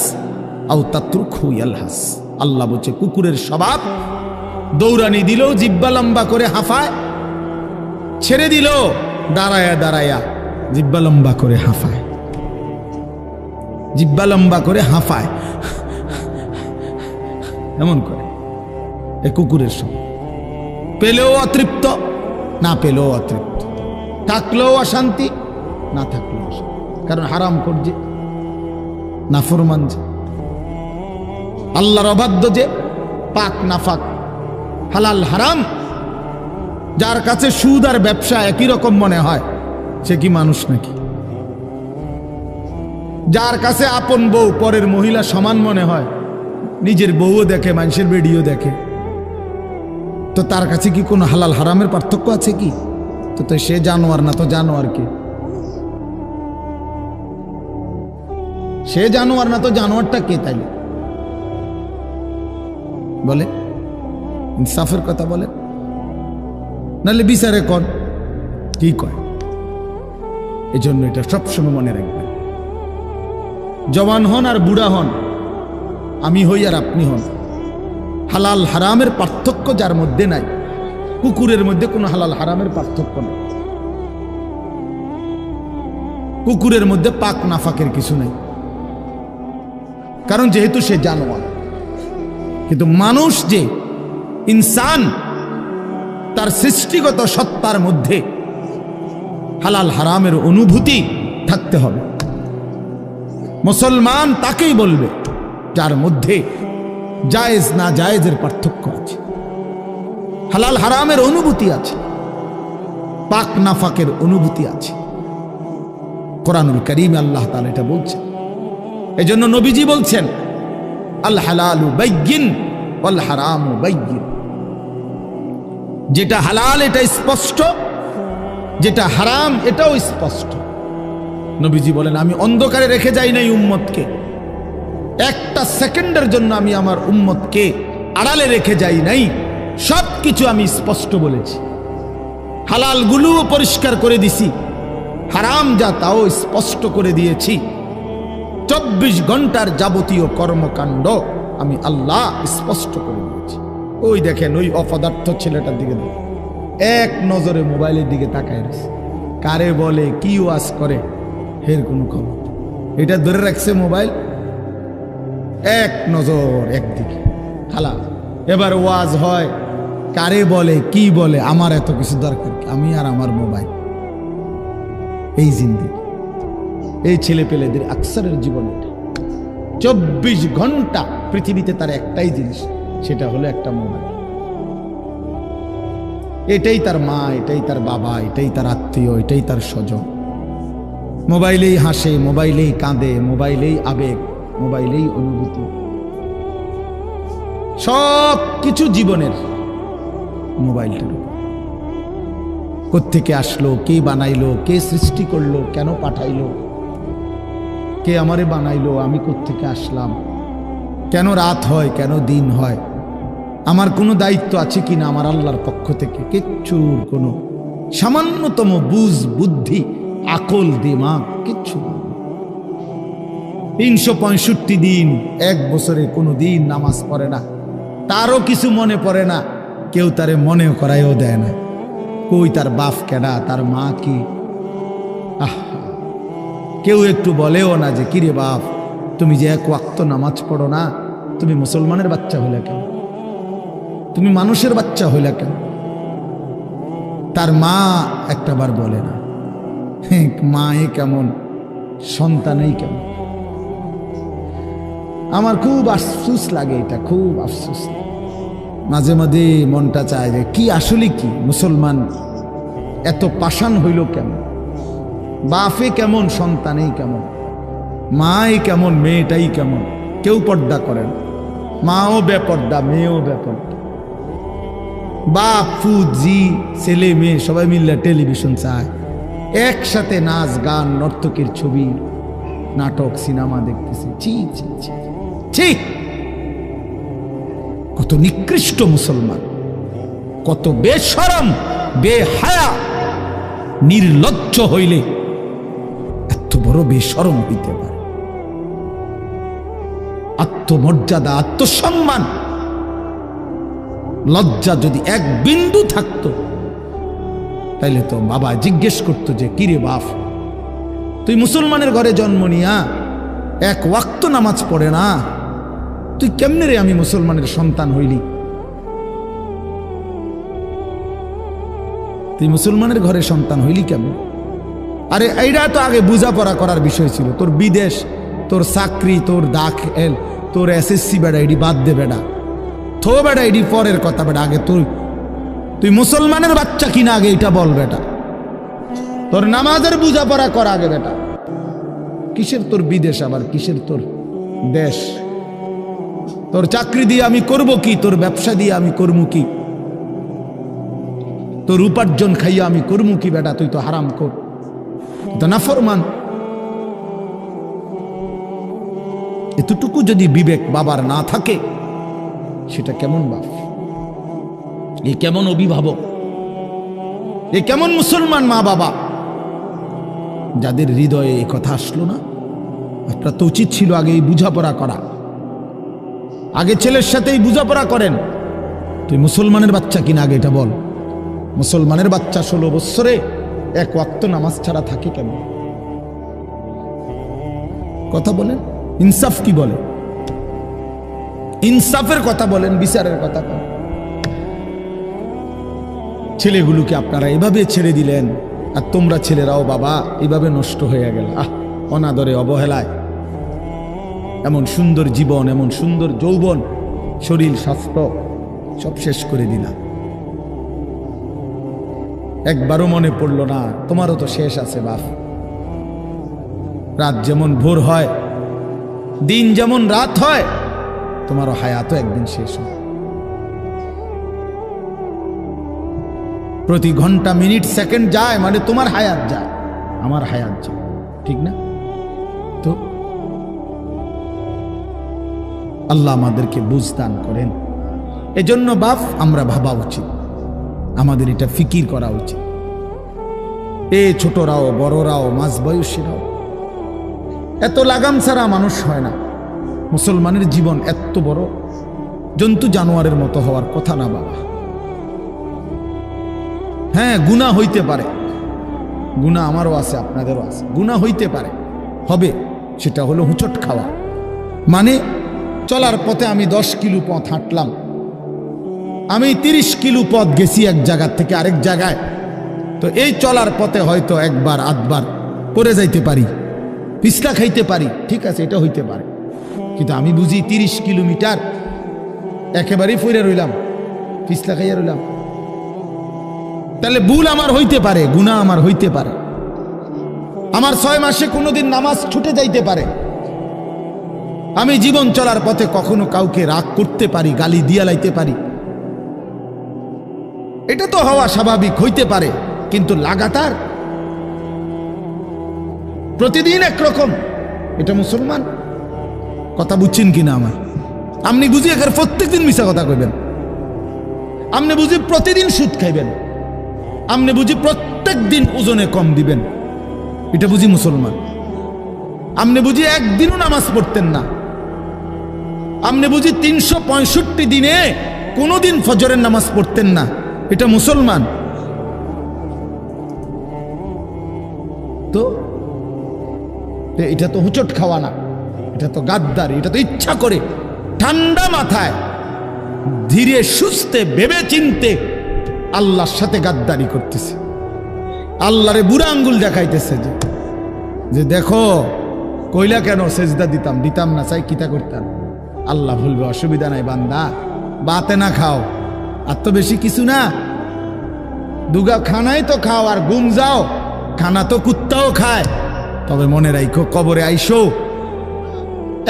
আও তাতরুকহু ইয়ালহাস। আল্লাহ বলছে কুকুরের স্বভাব, দৌড়ানি দিল জিব্বা লম্বা করে হাঁফায়, ছেড়ে দিল দাঁড়ায়া দাঁড়ায়া জিব্বা লম্বা করে হাঁফায়, জিব্বা লম্বা করে হাঁফায়, এমন করে। এ কুকুরের স্বভাব। পেলেও অতৃপ্ত, না পেলেও অতৃপ্ত, থাকলেও অশান্তি, না থাকলেও অশান্তি। কারণ হারাম করছে, নাফরমান যে, আল্লাহর অবাধ্য যে, পাক নাফাক, হালাল হারাম। যার কাছে সুদ আর ব্যবসা একই রকম মনে হয় সে কি মানুষ নাকি? যার কাছে আপন বউ পরের মহিলা সমান মনে হয়, নিজের বউও দেখে, মানুষের বেডিও দেখে, তো তার কাছে কি কোনো হালাল হারামের পার্থক্য আছে কি? তো সে জানোয়ার না তো জানোয়ার কে? সে জানোয়ার না তো জানোয়ারটা কে? তাইলে বলে ইনসাফের কথা বলে, নাহলে বিচারে কর কি কয়। এই জন্য এটা সবসময় মনে রাখবেন, জওয়ান হন আর বুড়া হন, আমি হই আর আপনি হন, হালাল হারামের পার্থক্য যার মধ্যে নাই, কুকুরের মধ্যে কোনো হালাল হারামের পার্থক্য নেই, কুকুরের মধ্যে পাক নাফাকের কিছু নেই, কারণ যেহেতু সে জানোয়ার। কিন্তু মানুষ যে ইনসান, তার সৃষ্টিগত সত্তার মধ্যে হালাল হারামের অনুভূতি থাকতে হবে। মুসলমান তাকেই বলবে যার মধ্যে জায়েজ না জায়েজের পার্থক্য আছে, হালাল হারামের অনুভূতি আছে, পাক নাফাকের অনুভূতি আছে। কোরআনুল কারীমে আল্লাহ তাআলা এটা বলছেন। এজন্য নবীজি বলছেন আল হালালু বাইয়িন ওয়াল হারামু বাইয়িন। যেটা হালাল এটা স্পষ্ট, যেটা হারাম এটাও স্পষ্ট। নবীজি বলেন আমি অন্ধকারে রেখে যাই নাই উম্মতকে, একটা সেকেন্ডের জন্য আমি আমার উম্মতকে আড়ালে রেখে যাই নাই, সব কিছু আমি স্পষ্ট বলেছি। হালাল গুলোও পরিষ্কার করে দিছি, হারাম যা তাও স্পষ্ট করে দিয়েছি। 24 ঘন্টার যাবতীয় কর্মকাণ্ড আমি আল্লাহ স্পষ্ট করে দিয়েছি। ওই দেখেন ওই অপদার্থ ছেলেটার দিকে দেখেন, এক নজরে মোবাইলের দিকে তাকায় রয়েছে, কারে বলে কি ওয়াজ করে এর কোনো খবর। এটা ধরে রাখছে মোবাইল, এক নজর একদিকে খালা। এবার ওয়াজ হয়, কারে বলে কি বলে, আমার এত কিছু দরকার, আমি আর আমার মোবাইল। এই জিন্দেগি, এই ছেলে পেলেদের আকসারের জীবন এটা। 24 ঘন্টা পৃথিবীতে তার একটাই জিনিস, সেটা হলো একটা মোবাইল। এটাই তার মা, এটাই তার বাবা, এটাই তার আত্মীয়, এটাই তার স্বজন। মোবাইলেই হাসে, মোবাইলেই কাঁদে, মোবাইলেই আবেগ, মোবাইলেই অনুভূতি, সব কিছু জীবনের মোবাইলটার উপর। কোত্থেকে আসলো, কে বানাইলো, কে সৃষ্টি করলো, কেন পাঠাইলো, কে আমারে বানাইলো, আমি কোত্থেকে আসলাম, কেন রাত হয়, কেন দিন হয়, আমার কোনো দায়িত্ব আছে কিনা আমার আল্লাহর পক্ষ থেকে, কিচ্ছুর কোনো সামান্যতম বুঝ বুদ্ধি আকল দিমাগ কিচ্ছু। 365 দিন, এক বছরে কোনো দিন নামাজ পড়ে না, তারও কিছু মনে পড়ে না, কেউ তারে মনে করাইও দেয় না। কই তার বাপ কেডা, তার মা কি, কেউ একটু বলেও না যে কিরে বাপ তুমি যে এক ওয়াক্ত নামাজ পড়ো না, তুমি মুসলমানের বাচ্চা হইলা কেন, তুমি মানুষের বাচ্চা হইলা কেন। তার মা একটাবার বলে না, মা এ কেমন, সন্তানই কেমন। আমার খুব আফসোস লাগে, এটা খুব আফসোস লাগে। মাঝে মাঝে মনটা চায় যে কি আসলে কি মুসলমান এত পাষাণ হইল কেমন? বাপে কেমন, সন্তানেই কেমন, মাই কেমন, মেয়েটাই কেমন। কেউ পর্দা করেন, মাও বেপর্দা, মেয়েও বেপর্দা। বাপ ফুজি ছেলে মেয়ে সবাই মিলে টেলিভিশন চায়, একসাথে নাচ গান নর্তকীর ছবি নাটক সিনেমা দেখতেছে। ছি ছি ছি ছি! কত নিকৃষ্ট মুসলমান, কত বেশরম বেহায়া নির্লজ্জ হইলে এত বড় বেশরম হইতে পারে? আত্মমর্যাদা, আত্মসম্মান, লজ্জা যদি এক বিন্দু থাকতো তাইলে তো বাবা জিজ্ঞেস করতো যে কিরে বাপ, তুই মুসলমানের ঘরে জন্ম নিয়া এক ওয়াক্ত নামাজ পড়ে না, তুই কেমনে রে আমি মুসলমানের সন্তান হইলি? তুই মুসলমানের ঘরে সন্তান হইলি কেমন? আরে এইটা তো আগে বোঝাপড়া করার বিষয় ছিল। তোর বিদেশ, তোর চাকরি, তোর দাখিল, তোর এসএসসি বেড়া এডি বাদ দে বেড়া, থো বেড়া এডি পরের কথা বেড়া। আগে তুই মুসলমানের বাচ্চা কিনা আগে এটা বল বেটা। তোর নামাজের বোঝাপড়া কর আগে বেটা। কিসের তোর বিদেশ, আবার কিসের তোর দেশ? তোর চাকরি দিয়ে আমি করব কি? তোর ব্যবসা দিয়ে আমি করবো কি? তোর উপার্জন খাইয়া আমি করবো কি বেটা? তুই তো হারাম কর, তো নাফরমান। এতটুকু যদি বিবেক বাবার না থাকে, সেটা কেমন বাপ? এ কেমন অভিভাবক? এ কেমন মুসলমান মা বাবা যাদের হৃদয়ে এই কথা আসলো না? আপনার তো উচিত ছিল আগে এই বুঝাপড়া করা। আগে ছেলের সাথেই বুঝাপড়া করেন। তুই মুসলমানের বাচ্চা কিনা আগে এটা বল। মুসলমানের বাচ্চা 16 বৎসরে এক ওয়াক্ত নামাজ ছাড়া থাকে কেন? কথা বলেন, ইনসাফ কি বলে? ইনসাফের কথা বলেন, বিচারের কথা বলেন। ছেলেগুলোকে আপনারা এভাবে ছেড়ে দিলেন, আর তোমরা ছেলেরাও বাবা এভাবে নষ্ট হয়ে গেল। অনাদরে, অবহেলায় এমন সুন্দর জীবন, এমন সুন্দর যৌবন, শরীর, স্বাস্থ্য সব শেষ করে দিলাম। একবারও মনে পড়লো না তোমারও তো শেষ আছে বাপ। রাত যেমন ভোর হয়, দিন যেমন রাত হয়, তোমারও হায়াতও একদিন শেষ হয়। প্রতি ঘন্টা, মিনিট, সেকেন্ড যায় মানে তোমার হায়াত যায়, আমার হায়াত যায়, ঠিক না? তো আল্লাহ আমাদেরকে বুঝ দান করেন। এজন্য বাপ আমরা ভাবা উচিত, আমাদের এটা ফিকির করা উচিত। ছোটরাও, বড়রাও, মাঝ বয়সীরাও, এত লাগাম ছাড়া মানুষ হয় না। মুসলমানের জীবন এত বড় জন্তু জানোয়ারের মতো হওয়ার কথা না বাবা। হ্যাঁ, গুনাহ হইতে পারে, গুনাহ আমারও আছে, আপনাদেরও আছে, গুনাহ হইতে পারে, হবে। সেটা হলো হুঁচট খাওয়া। মানে চলার পথে আমি 10 কিলো পথ হাঁটলাম, আমি 30 কিলো পথ গেছি এক জায়গা থেকে আরেক জায়গায়। তো এই চলার পথে হয়তো একবার আধবার পড়ে যাইতে পারি, পিছলা খাইতে পারি, ঠিক আছে, এটা হইতে পারে। কিন্তু আমি বুঝি 30 কিলোমিটার একেবারেই পড়ে রইলাম, পিছলা খাইয়া রইলাম, তাহলে ভুল আমার হইতে পারে, গুনাহ আমার হইতে পারে। আমার 6 মাসে কোনোদিন নামাজ ছুটে যাইতে পারে। আমি জীবন চলার পথে কখনো কাউকে রাগ করতে পারি, গালি দিয়া লাইতে পারি, এটা তো হওয়া স্বাভাবিক, হইতে পারে। কিন্তু লাগাতার প্রতিদিন একরকম, এটা মুসলমান? কথা বুঝছেন কিনা আমার? আপনি বুঝি এখানে প্রত্যেকদিন মিশা কথা কইবেন, আপনি বুঝি প্রতিদিন সুদ খাইবেন, আপনি বুঝি প্রত্যেক দিন ওজনে কম দিবেন, এটা বুঝি মুসলমান? আপনি বুঝি একদিনও নামাজ পড়তেন না, আপনি বুঝি 365 দিনে কোনোদিন ফজরের নামাজ পড়তেন না, এটা মুসলমান? তো এটা তো হুচট খাওয়া না, এটা তো গাদ্দারি, এটা তো ইচ্ছা করে ঠান্ডা মাথায় ধীরে সুস্থে ভেবে চিনতে আল্লাহর সাথে গাদ্দারি করতেছে, আল্লাহরে বুড়া আঙ্গুল দেখাইতেছে যে দেখো কইলা কেন সেজদা দিতাম না, চাই কিতা করতাম। আল্লাহ বলবে অসুবিধা নাই বান্দা, বাতে না খাও, আর তো বেশি কিছু না, দুগা খানাই তো খাও আর ঘুম যাও, খানা তো কুত্তাও খায়। তবে মনে রাখো কবরে আইসো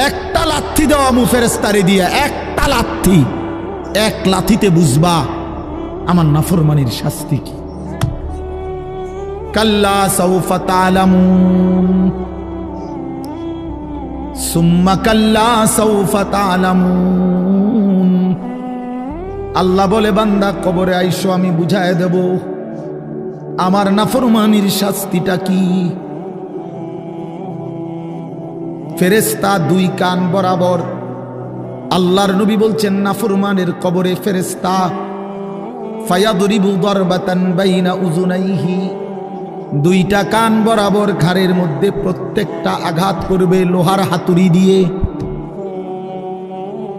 একটা লাথি দেওয়া মু ফেরেস্তারে দিয়া, একটা লাথি, এক লাথিতে বুঝবা আমার নাফরমানির শাস্তি কি। কাল্লা সাউফা তা'লামুন সুম্মা কাল্লা সাউফা তা'লামুন। আল্লাহ বলে বান্দা কবরে আইসো আমি বুঝায় দেব আমার নাফরমানির শাস্তিটা কি। ফেরেশতা দুই কান বরাবর। আল্লাহর নবী বলছেন নাফরমানের কবরে ফেরেশতা ফায়াদরিবু দারবাতান বাইনা উযুনাইহি, দুইটা কান বরাবর ঘাড়ের মধ্যে প্রত্যেকটা আঘাত করবে লোহার হাতুড়ি দিয়ে।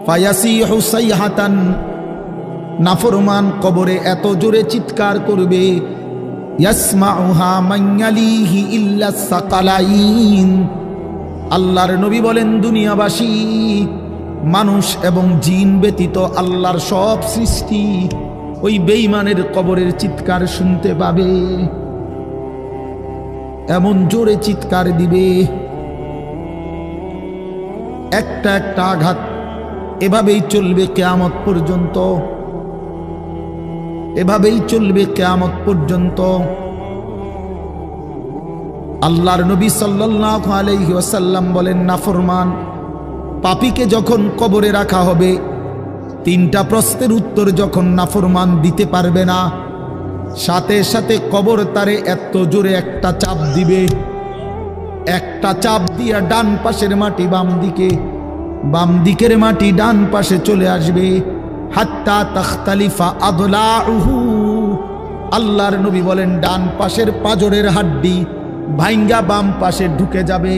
ফায়াসিহু সাইহাতান, নাফরমান কবরে এত জোরে চিৎকার করবে ইয়াসমাউহা মান ইয়ালিহি ইল্লা সাকালাইন। আল্লাহর নবী বলেন দুনিয়াবাসী মানুষ এবং জিন ব্যতীত আল্লাহর সব সৃষ্টি ওই বেঈমানের কবরের চিৎকার শুনতে পাবে, এমন জোরে চিৎকার দিবে। একটা একটা আঘাত এভাবেই চলবে কিয়ামত পর্যন্ত, এভাবেই চলবে কিয়ামত পর্যন্ত। আল্লাহর নবী সাল্লাল্লাহু আলাইহি ওয়াসাল্লাম বলেন নাফরমান পাপীকে যখন কবরে রাখা হবে, তিনটা প্রশ্নের উত্তর যখন নাফরমান দিতে পারবে না, সাথে সাথে কবর তারে এত জোরে একটা চাপ দিবে, একটা চাপ দিয়া ডান পাশের মাটি বাম দিকে, বাম দিকের মাটি ডান পাশে চলে আসবে। হাত্তা তাখতালিফা আদলাউহু, আল্লাহর নবী বলেন ডান পাশের পাঁজরের হাড্ডি ভাইঙ্গা বাম পাশে ঢুকে যাবে,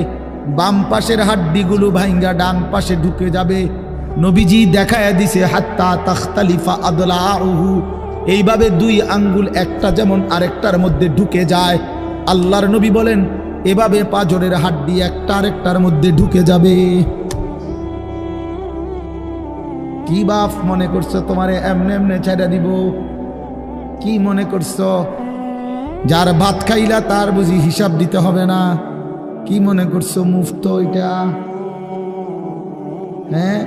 বাম পাশের হাড্ডিগুলো ভাইঙ্গা ডান পাশে ঢুকে যাবে। নবীজি দেখায়া দিছে হাত্তা তাখতালিফা আদলাউহু, এইভাবে দুই আঙ্গুল একটা যেমন আরেকটার মধ্যে ঢুকে যায়, আল্লাহর নবী বলেন এভাবে পাঁজরের হাড্ডি একটা আরেকটার মধ্যে ঢুকে যাবে। কি বাপ মনে করছো তোমারে এমনে এমনে ছেড়ে দিব? কি মনে করছো যার ভাত খাইলা তার বুঝি হিসাব দিতে হবে না? কি মনে করছো মুফত এটা? হ্যাঁ,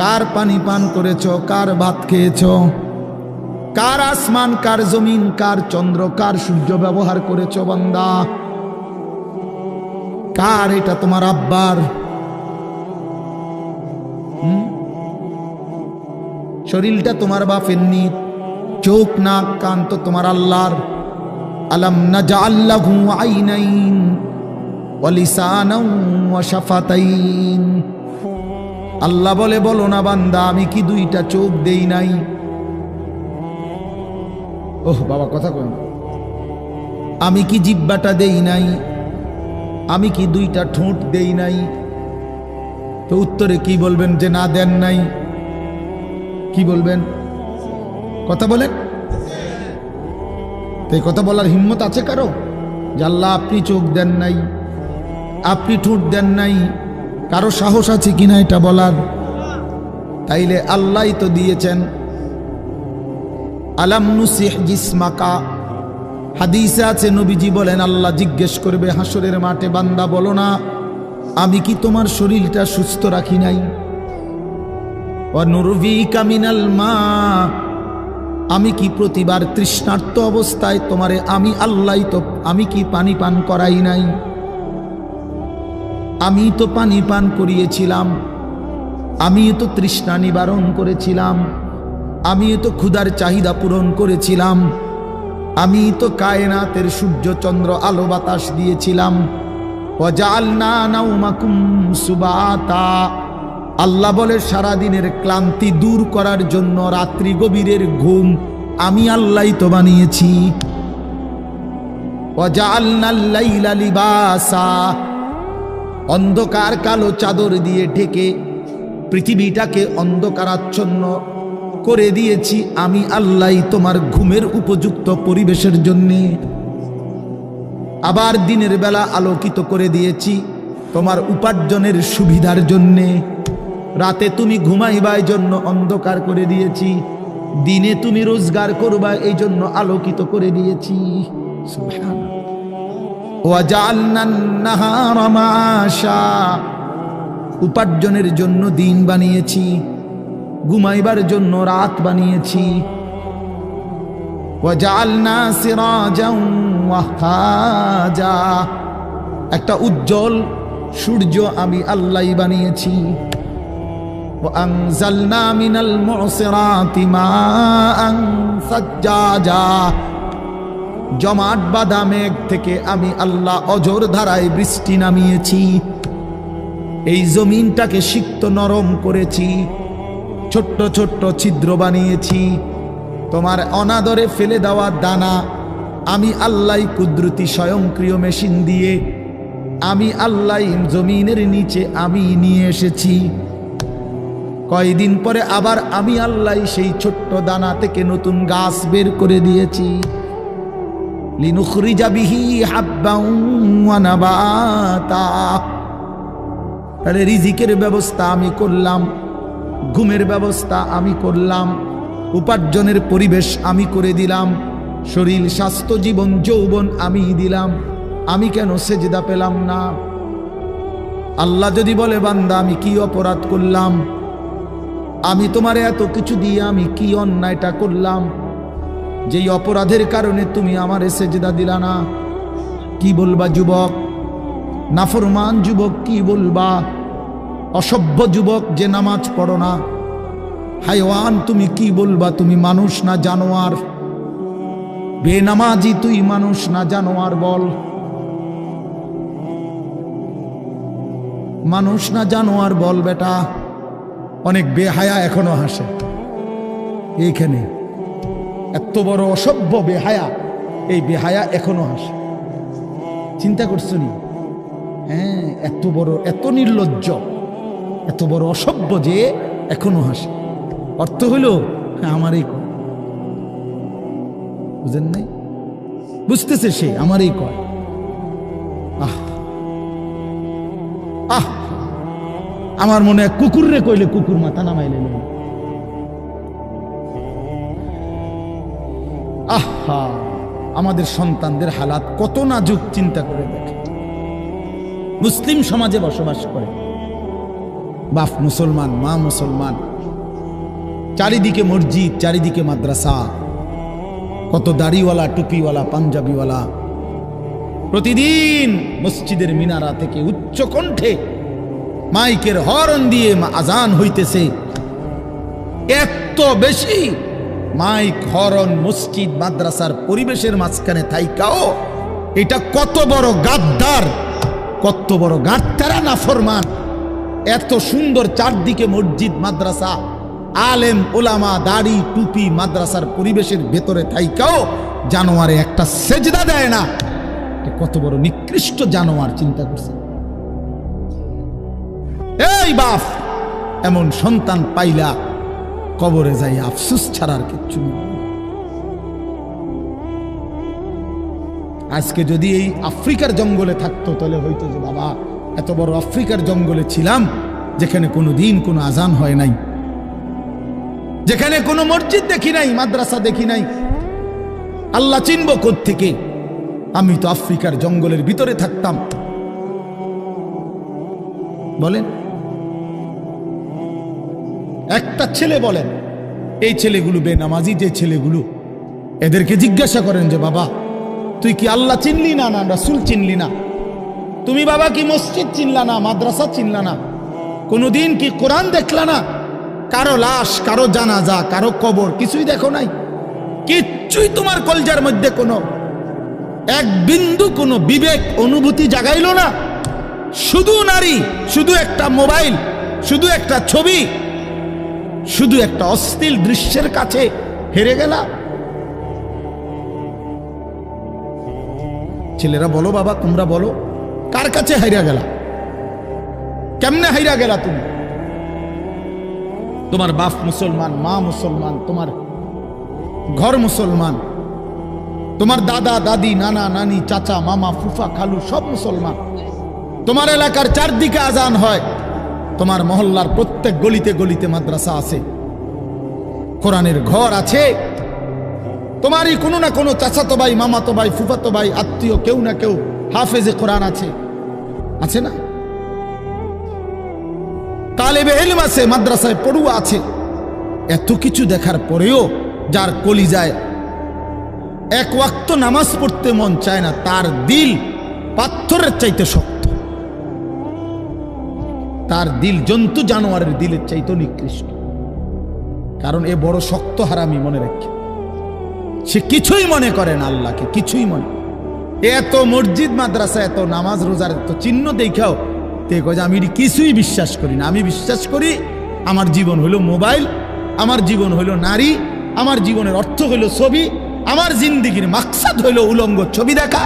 কার পানি পান করেছো, কার ভাত খেয়েছো, কার আসমান, কার জমিন, কার চন্দ্র, কার সূর্য ব্যবহার করেছো বান্দা? কার এটা? তোমার আব্বার? শরীরটা তোমার বাপের নি, চোখ নাক কান তো তোমার আল্লাহর। আলাম নাজআল লাহু আইনাইন ওয়া লিসানান ওয়া শাফাতাইন। আল্লাহ বলে বলো না বান্দা আমি কি দুইটা চোখ দেই নাই? ওহ বাবা কথা কই, আমি কি জিহ্বাটা দেই নাই? আমি কি দুইটা ঠোঁট দেই নাই? তো উত্তরে কি বলবেন যে না দেন নাই? কি বলবেন? কথা বলেন। এই কথা বলার হিম্মত আছে কারো যে আল্লাহ আপনি চোখ দেন নাই, আপনি ঠোঁট দেন নাই? কারো সাহস আছে কিনা এটা বলার? তাইলে আল্লাহই তো দিয়েছেন। আলাম নুসিহ জিসমাকা, হাদিসে আছে নবীজি বলেন আল্লাহ জিজ্ঞেস করবে হাসরের মাঠে বান্দা বলো না আমি কি তোমার শরীরটা সুস্থ রাখি নাই? ওয়া নুরভিকা মিনাল মা, আমি কি প্রতিবার তৃষ্ণার্ত অবস্থায় তোমারে আমি আল্লাহ তো আমি কি পানি পান করাই নাই? আমি তো পানি পান করিয়েছিলাম, আমি তো তৃষ্ণা নিবারণ করেছিলাম, আমি তো ক্ষুধার চাহিদা পূরণ করেছিলাম, আমি তো কায়নাতের সূর্য চন্দ্র আলো বাতাস দিয়েছিলাম। ওয়াজআলনা নাওমাকুম সুবাতা, আল্লাহ বলে সারাদিনের ক্লান্তি দূর করার জন্য রাত্রি গভীরের ঘুম আমি আল্লাহই তো বানিয়েছি। ওয়াজআলনাল লাইলা লিবাসা, অন্ধকার কালো চাদর দিয়ে ঢেকে পৃথিবীটাকে অন্ধকারাচ্ছন্ন করে দিয়েছি আমি আল্লাহই তোমার ঘুমের উপযুক্ত পরিবেশের জন্যে। আবার দিনের বেলা আলোকিত করে দিয়েছি তোমার উপার্জনের সুবিধার জন্যে। রাতে তুমি ঘুমাইবার জন্য অন্ধকার করে দিয়েছি। দিনে তুমি রোজগার করবা এই জন্য আলোকিত করে দিয়েছি। সুবহানাল্লাহ। ওয়াজআলনান নাহারা মাআশা, উপার্জনের জন্য দিন বানিয়েছি, ঘুমাইবার জন্য রাত বানিয়েছি। ওয়াজআলনা সিরাজান ওয়াহাজা, একটা উজ্জ্বল সূর্য আমি আল্লাহই বানিয়েছি। وأنزلنا من المعصرات ماء ثجاجا, জমাট বাঁধা মেঘ থেকে আমি আল্লাহ অঝোর ধারায় বৃষ্টি নামিয়েছি। এই জমিনটাকে সিক্ত নরম করেছি, ছোট্ট ছোট্ট ছিদ্র বানিয়েছি। তোমার অনাদরে ফেলে দেওয়া দানা আমি আল্লাহ কুদরতি স্বয়ংক্রিয় মেশিন দিয়ে আমি আল্লাহ জমিনের নিচে আমি নিয়ে এসেছি। কয়দিন পরে আবার আমি আল্লাহ সেই ছোট্ট দানা থেকে নতুন গাছ বের করে দিয়েছি। লিনুখরিজা বিহি হাব্বান ওয়া নাবাতা, তাহলে রিজিকের ব্যবস্থা আমি করলাম, ঘুমের ব্যবস্থা আমি করলাম, উপার্জনের পরিবেশ আমি করে দিলাম, শরীর স্বাস্থ্য জীবন যৌবন আমি দিলাম। আমি কেন সেজদা পেলাম না? আল্লাহ যদি বলে বান্দা আমি কি অপরাধ করলাম, আমি তোমারে এত কিছু দিয়ে আমি কি অন্যায়টা করলাম যেই অপরাধের কারণে তুমি আমারে সেজদা দিলা না? কি বলবা যুবক? নাফরমান যুবক কি বলবা? অসভ্য যুবক যে নামাজ পড়ো না, হাইওয়ান তুমি কি বলবা? তুমি মানুষ না জানোয়ার? বেনামাজি তুই মানুষ না জানোয়ার? বল, মানুষ না জানোয়ার বল বেটা। অনেক বেহায়া এখনো হাসে এইখানে, এত বড় অসভ্য বেহায়া, এই বেহায়া এখনো হাসে। চিন্তা করছো নি? হ্যাঁ, এত বড়, এত নির্লজ্জ, এত বড় অসভ্য যে এখনো হাসে। অর্থ হইল আমারই কয়, বুঝেন নাই? বুঝতেছে সে আমারই কয়। আহ আহ, আমার মনে হয় কুকুর রে কইলে কুকুর মাথা নামাইলে। আহা, আমাদের সন্তানদের হালাত কত নাজুক, চিন্তা করে দেখে। মুসলিম সমাজে বসবাস করে, বাপ মুসলমান, মা মুসলমান, চারিদিকে মসজিদ, চারিদিকে মাদ্রাসা, কত দাড়িওয়ালা, টুপিওয়ালা, পাঞ্জাবিওয়ালা। প্রতিদিন মসজিদের মিনারা থেকে উচ্চ কণ্ঠে মাইকের হর্ন দিয়ে আজান হইতেছে। এত বেশি মাইক, হর্ন, মসজিদ, মাদ্রাসার পরিবেশের মাঝখানে থাইকাও এটা কত বড় গাদ্দার, কত বড় গাদ্দারা নাফরমান। এত সুন্দর চারদিকে মসজিদ, মাদ্রাসা, আলেম ওলামা, দাড়ি টুপি, মাদ্রাসার পরিবেশের ভেতরে থাইকাও জানোয়ারে একটা সেজদা দেয় না। কত বড় নিকৃষ্ট জানোয়ার, চিন্তা করছে। এই বাপ, এমন সন্তান পাইলা কবরে যাই আফসোস ছাড়ার কিচ্ছু নেই। আজকে যদি এই আফ্রিকার জঙ্গলে থাকতো তাহলে হয়তো যে বাবা এত বড় আফ্রিকার জঙ্গলে ছিলাম যেখানে কোনো দিন কোনো আজান হয় নাই, যেখানে কোনো মসজিদ দেখি নাই, মাদ্রাসা দেখি নাই, আল্লাহ চিনব কোত্থেকে? আমি তো আফ্রিকার জঙ্গলের ভিতরে থাকতাম। বলেন, একটা ছেলে বলেন, এই ছেলেগুলো বেনামাজি যে ছেলেগুলো, এদেরকে জিজ্ঞাসা করেন যে বাবা তুই কি আল্লাহ চিনলি না, না রাসূল চিনলি না? তুমি বাবা কি মসজিদ চিনলা না, মাদ্রাসা চিনলা না? কোনোদিন কি কোরআন দেখলা না? কারো লাশ, কারো জানাজা, কারো কবর কিছুই দেখো নাই? কিচ্ছুই তোমার কলজার মধ্যে কোনো এক বিন্দু কোনো বিবেক অনুভূতি জাগাইল না? শুধু নারী, শুধু একটা মোবাইল, শুধু একটা ছবি, শুধু একটা অশ্লীল দৃশ্যের কাছে হেরে গেলা। ছেলেরা বলো বাবা, তোমরা বলো, কার কাছে হাইরা গেলা? কেমনে হাইরা গেলা তুমি? তোমার বাপ মুসলমান, মা মুসলমান, তোমার ঘর মুসলমান, তোমার দাদা দাদি, নানা নানি, চাচা মামা, ফুফা খালু সব মুসলমান। তোমার এলাকার চারদিকে আজান হয়, তোমার মহল্লার প্রত্যেক গলিতে গলিতে মাদ্রাসা আছে। কোরআনের ঘর আছে, তোমারই কোনো না কোনো চাচাতো ভাই, মামাতো ভাই, ফুফাতো ভাই, আত্মীয় কেউ না কেউ হাফেজে কোরআন আছে, আছে না? তালেবে ইলম আছে, মাদ্রাসায় পড়ুয়া আছে। এত কিছু দেখার পরেও যার কলিজায় এক ওয়াক্ত নামাজ পড়তে মন চায় না, তার দিল পাথরের চাইতে শক্ত, তার দিল জন্তু জানোয়ারের দিলের চাইতে নিকৃষ্ট। কারণ এ বড় শক্ত হারামি, মনে রাখে। সে কিছুই মনে করে না আল্লাহকে, কিছুই মনে। এত মসজিদ মাদ্রাসা, এত নামাজ রোজার এত চিহ্ন দেখাও তে কয় আমি কিছুই বিশ্বাস করি না। আমি বিশ্বাস করি আমার জীবন হইল মোবাইল, আমার জীবন হইল নারী, আমার জীবনের অর্থ হইল ছবি, আমার জিন্দিগির মাকসাদ হইল উলঙ্গ ছবি দেখা,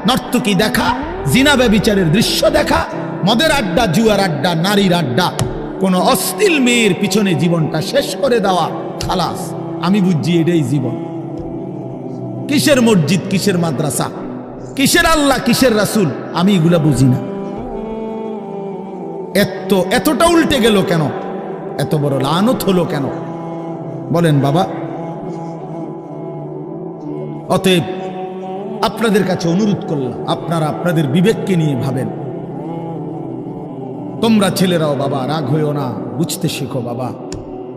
নর্তকী দেখা, জিনা ব্যভিচারের দৃশ্য দেখা, মদের আড্ডা, জুয়ার আড্ডা, নারীর আড্ডা, কোন অশ্লীল মেয়ের পিছনে জীবনটা শেষ করে দেওয়া, খালাস। আমি বুঝছি এটাই জীবন। কিসের মসজিদ, কিসের মাদ্রাসা, কিসের আল্লাহ, কিসের রাসূল, আমি এগুলা বুঝি না। এতটা উল্টে গেল কেন? এত বড় লানত হলো কেন বলেন বাবা? অতএব আপনাদের কাছে অনুরোধ করলাম, আপনারা আপনাদের বিবেককে নিয়ে ভাবেন। তোমরা ছেলেরাও বাবা রাগ হইও না, বুঝতে শেখো বাবা।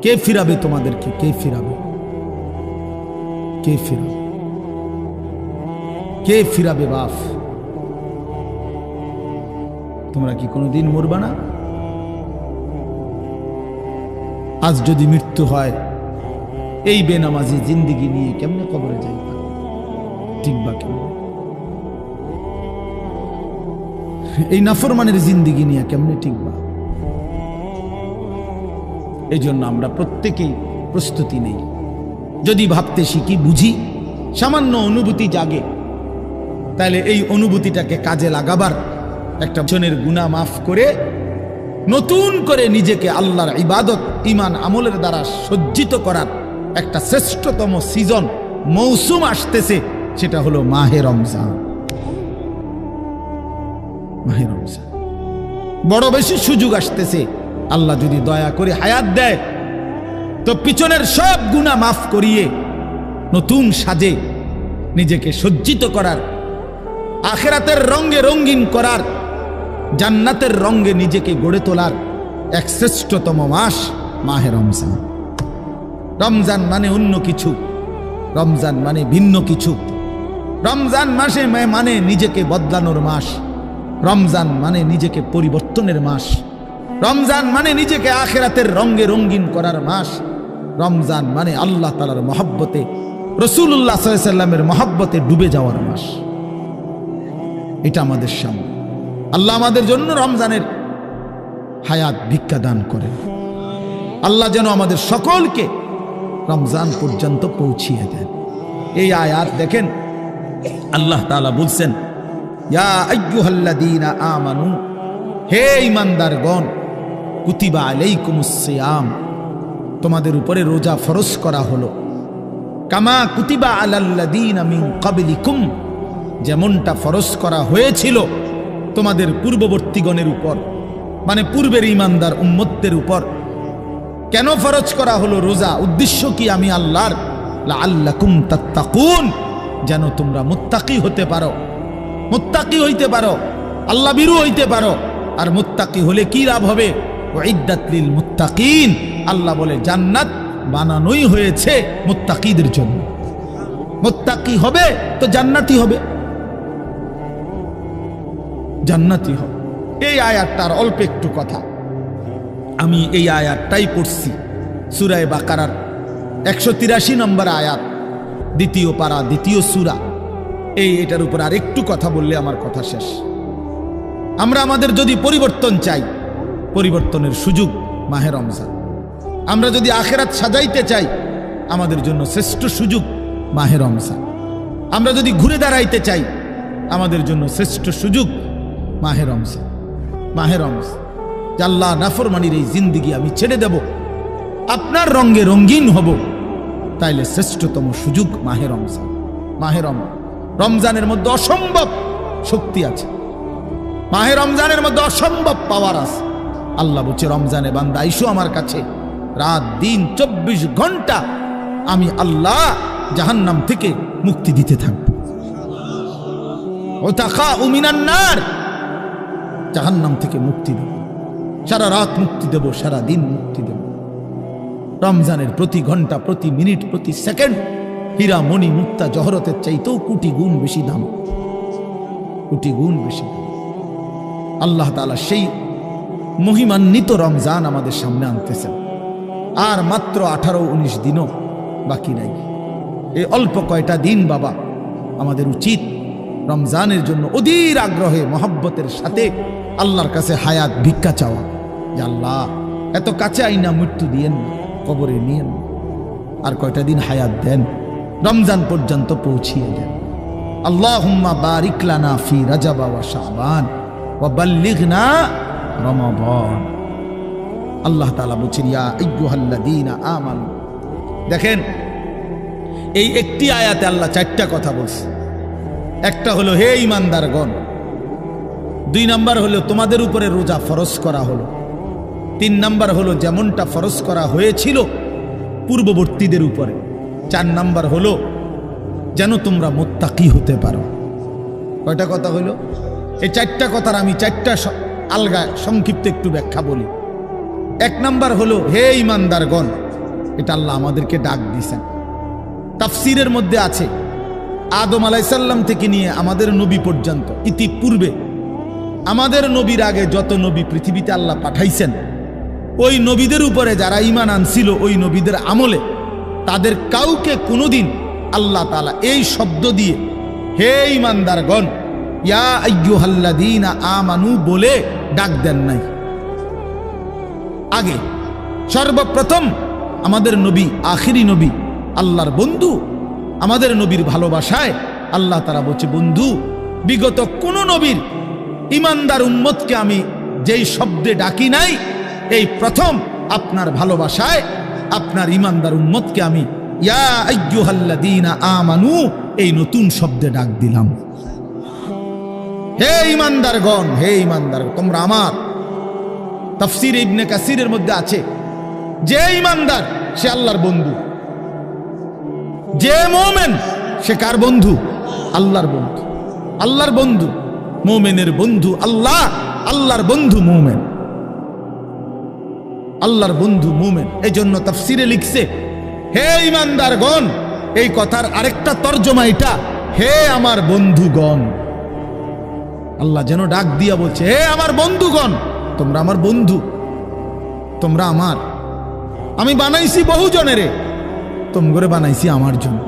কে ফিরাবে তোমাদেরকে? কে ফিরাবে? কে ফিরাবে? কে ফিরাবে বাপ? তোমরা কি কোনোদিন মরবা না? আজ যদি মৃত্যু হয়, এই বেনামাজি জিন্দিগি নিয়ে কেমনে কবরে যাইবা? ঠিকবা কেমন? এই নাফরমানের জিন্দিগি নিয়ে কেমনে ঠিকবা? এই জন্য আমরা প্রত্যেকেই প্রস্তুতি নেই। যদি ভাবতে শিখি, বুঝি, সামান্য অনুভূতি জাগে, তাহলে এই অনুভূতিটাকে কাজে লাগাবার, একটা জনের গুনাহ মাফ করে নতুন করে নিজেকে আল্লাহর ইবাদত, ঈমান, আমলের দ্বারা সজ্জিত করার একটা শ্রেষ্ঠতম সিজন, মৌসুম আসতেছে। সেটা হলো মাহে রমজান। মাহে রমজান বড় বেশি সুযোগ আসতেছে। আল্লাহ যদি দয়া করে হায়াত দেয়, তো পিছনের সব গুনাহ মাফ করিয়ে নতুন সাজে নিজেকে সজ্জিত করার, আখিরাতের রঙে রঙিন করার, জান্নাতের রঙে নিজেকে গড়ে তোলার এক শ্রেষ্ঠতম মাস মাহে রমজান। রমজান মানে অন্য কিছু, রমজান মানে ভিন্ন কিছু। রমজান মাসে মানে নিজেকে বদলানোর মাস, রমজান মানে নিজেকে পরিবর্তনের মাস, রমজান মানে নিজেকে আখিরাতের রঙে রঙিন করার মাস, রমজান মানে আল্লাহ তাআলার মহব্বতে, রাসূলুল্লাহ সাল্লাল্লাহু আলাইহি ওয়াসাল্লামের মহব্বতে ডুবে যাওয়ার মাস। এটা আমাদের সামনে। আল্লাহ আমাদের জন্য রমজানের হায়াত ভিক্ষা দান করেন। আল্লাহ যেন আমাদের সকলকে রমজান পর্যন্ত পৌঁছিয়ে দেন। এই আয়াত দেখেন, আল্লাহ তাআলা বলছেন, ইয়া আইয়ুহাল্লাযীনা আমানু, হে ঈমানদারগণ, কুতিবা আলাইকুমুস সিয়াম, তোমাদের উপরে রোজা ফরজ করা হলো, কামা কুতিবা আলাল্লাযীনা মিন ক্বাবলিকুম, যেমনটা ফরজ করা হয়েছিল তোমাদের পূর্ববর্তীগণের উপর, মানে পূর্বের ঈমানদার উম্মতদের উপর। কেন ফরজ করা হলো রোজা? উদ্দেশ্য কি? আমি আল্লাহর, লাআল্লাকুম তাত্তাকুন, যেন তোমরা মুত্তাকি হতে পারো, মুত্তাকি হইতে পারো, আল্লাহ ভীরু হইতে পারো। আর মুত্তাকি হলে কি লাভ হবে? উইদ্দাত লিল মুত্তাকিন, আল্লাহ বলে জান্নাত বানানোই হয়েছে মুত্তাকিদের জন্য। মুত্তাকি হবে তো জান্নাতি হবে, জান্নাতি হবে। এই আয়াতটার অল্প একটু কথা, আমি এই আয়াতটাই পড়ছি সূরা বাকারার 183 নম্বর আয়াত, দ্বিতীয় পারা, দ্বিতীয় সূরা। এটার উপর আর একটু কথা বললে আমার কথা শেষ। আমরা আমাদের যদি পরিবর্তন চাই, পরিবর্তনের সুযোগ মাহে রমজান। আমরা যদি আখিরাত সাজাইতে চাই, আমাদের জন্য শ্রেষ্ঠ সুযোগ মাহে রমজান। আমরা যদি ঘুরে দাঁড়াইতে চাই, আমাদের জন্য শ্রেষ্ঠ সুযোগ মাহে রমজান। মাহে রমজান, আল্লাহ নাফরমানির এই জিন্দিগি আমি ছেড়ে দেব, আপনার রঙে রঙিন হব, তাইলে শ্রেষ্ঠতম সুযোগ মাহে রমজান। মাহে রমজানের মধ্যে অসম্ভব শক্তি আছে, মাহে রমজানের মধ্যে অসম্ভব পাওয়ার আছে। আল্লাহ বলছে, রমজানে বান্দা আইসো আমার কাছে, রাত দিন 24 ঘন্টা আমি আল্লাহ জাহান্নাম থেকে মুক্তি দিতে থাকব। ওয়াতাখাউ মিনান নার, জাহান্নাম থেকে মুক্তি দেব, সারা রাত মুক্তি দেব, সারা দিন মুক্তি দেব। রমজানের প্রতি ঘন্টা, প্রতি মিনিট, প্রতি সেকেন্ড হীরা মণি মুক্তা জহরতের চাইতেও কোটি গুণ বেশি দাম, কোটি গুণ বেশি দাম। আল্লাহ তাআলা সেই মহিমান্বিত রমজান আমাদের সামনে আনতেছেন। আর মাত্র 18-19 দিনও বাকি নাই। এই অল্প কয়টা দিন বাবা, আমাদের উচিত রমজানের জন্য অধীর আগ্রহে মহব্বতের সাথে আল্লাহর কাছে হায়াত ভিক্ষা চাওয়া, যে আল্লাহ এত কাছে আইনা মৃত্যু দিয়েন না, কবরে নিয়েন, আর কয়টা দিন হায়াত দেন, রমজান পর্যন্ত পৌঁছিয়ে দেন। আল্লাহুম্মা বারিক লানা ফি রাজাব ওয়া শাবান ওয়া বাল্লিগনা রমাদান। আল্লাহ তাআলা বলেন, ইয়া আইয়ুহাল্লাযীনা আমানু। দেখেন, এই একটি আয়াতে আল্লাহ 4টা কথা বলছে। একটা হলো হে ঈমানদারগণ, 2 নাম্বার হলো তোমাদের উপরে রোজা ফরজ করা হলো, 3 নাম্বার হলো যেমনটা ফরজ করা হয়েছিল পূর্ববর্তীদের উপরে, 4 নাম্বার হলো যেন তোমরা মুত্তাকি হতে পারো। কয়টা কথা হলো? এই 4টা কথার আমি 4টা আলগা সংক্ষিপ্ত একটু ব্যাখ্যা বলি। 1 নাম্বার হলো হে ঈমানদারগণ, এটা আল্লাহ আমাদেরকে ডাক দিয়েছেন। তাফসীরের মধ্যে আছে আদম আলাইহিস সালাম থেকে নিয়ে আমাদের নবী পর্যন্ত, ইতিপূর্বে আমাদের নবীর আগে যত নবী পৃথিবীতে আল্লাহ পাঠাইছেন, ওই নবীদের উপরে যারা ঈমান আনছিল, ওই নবীদের আমলে তাদের কাউকে কোনোদিন আল্লাহ তাআলা এই শব্দ দিয়ে হে ঈমানদারগণ, ইয়া আইয়ুহাল্লাযীনা আমানু বলে ডাক দেন নাই। আগে সর্বপ্রথম আমাদের নবী, আখিরি নবী, আল্লাহর বন্ধু, আমাদের নবীর ভালোবাসায় আল্লাহ তাআলা বলছে, বন্ধু, বিগত কোন নবীর ঈমানদার উম্মতকে আমি যেই শব্দে ডাকি নাই, এই প্রথম আপনার ভালোবাসায় আপনার ঈমানদার উম্মতকে আমি ইয়া আইয়ুহাল্লাযীনা আমানু এই নতুন শব্দে ডাক দিলাম। হে ঈমানদারগণ, হে ঈমানদার, তোমরা আমার। তাফসীর ইবনে কাসিরের মধ্যে আছে, যে ঈমানদার সে আল্লাহর বন্ধু, যে মুমিন সে কার বন্ধু? আল্লাহর বন্ধু। আল্লাহর বন্ধু, মুমিনের বন্ধু আল্লাহ, আল্লাহর বন্ধু মুমিন, আল্লাহর বন্ধু মুমিন। এই জন্য তাফসীরে লিখছে হে ঈমানদারগণ, এই কথার আরেকটা তর্জমা এটা, হে আমার বন্ধুগণ। আল্লাহ যেন ডাক দিয়া বলছে, হে আমার বন্ধুগণ, তোমরা আমার বন্ধু, তোমরা আমার। আমি বানাইছি বহু জনেরে, তোমরা বানাইছি আমার জন্য,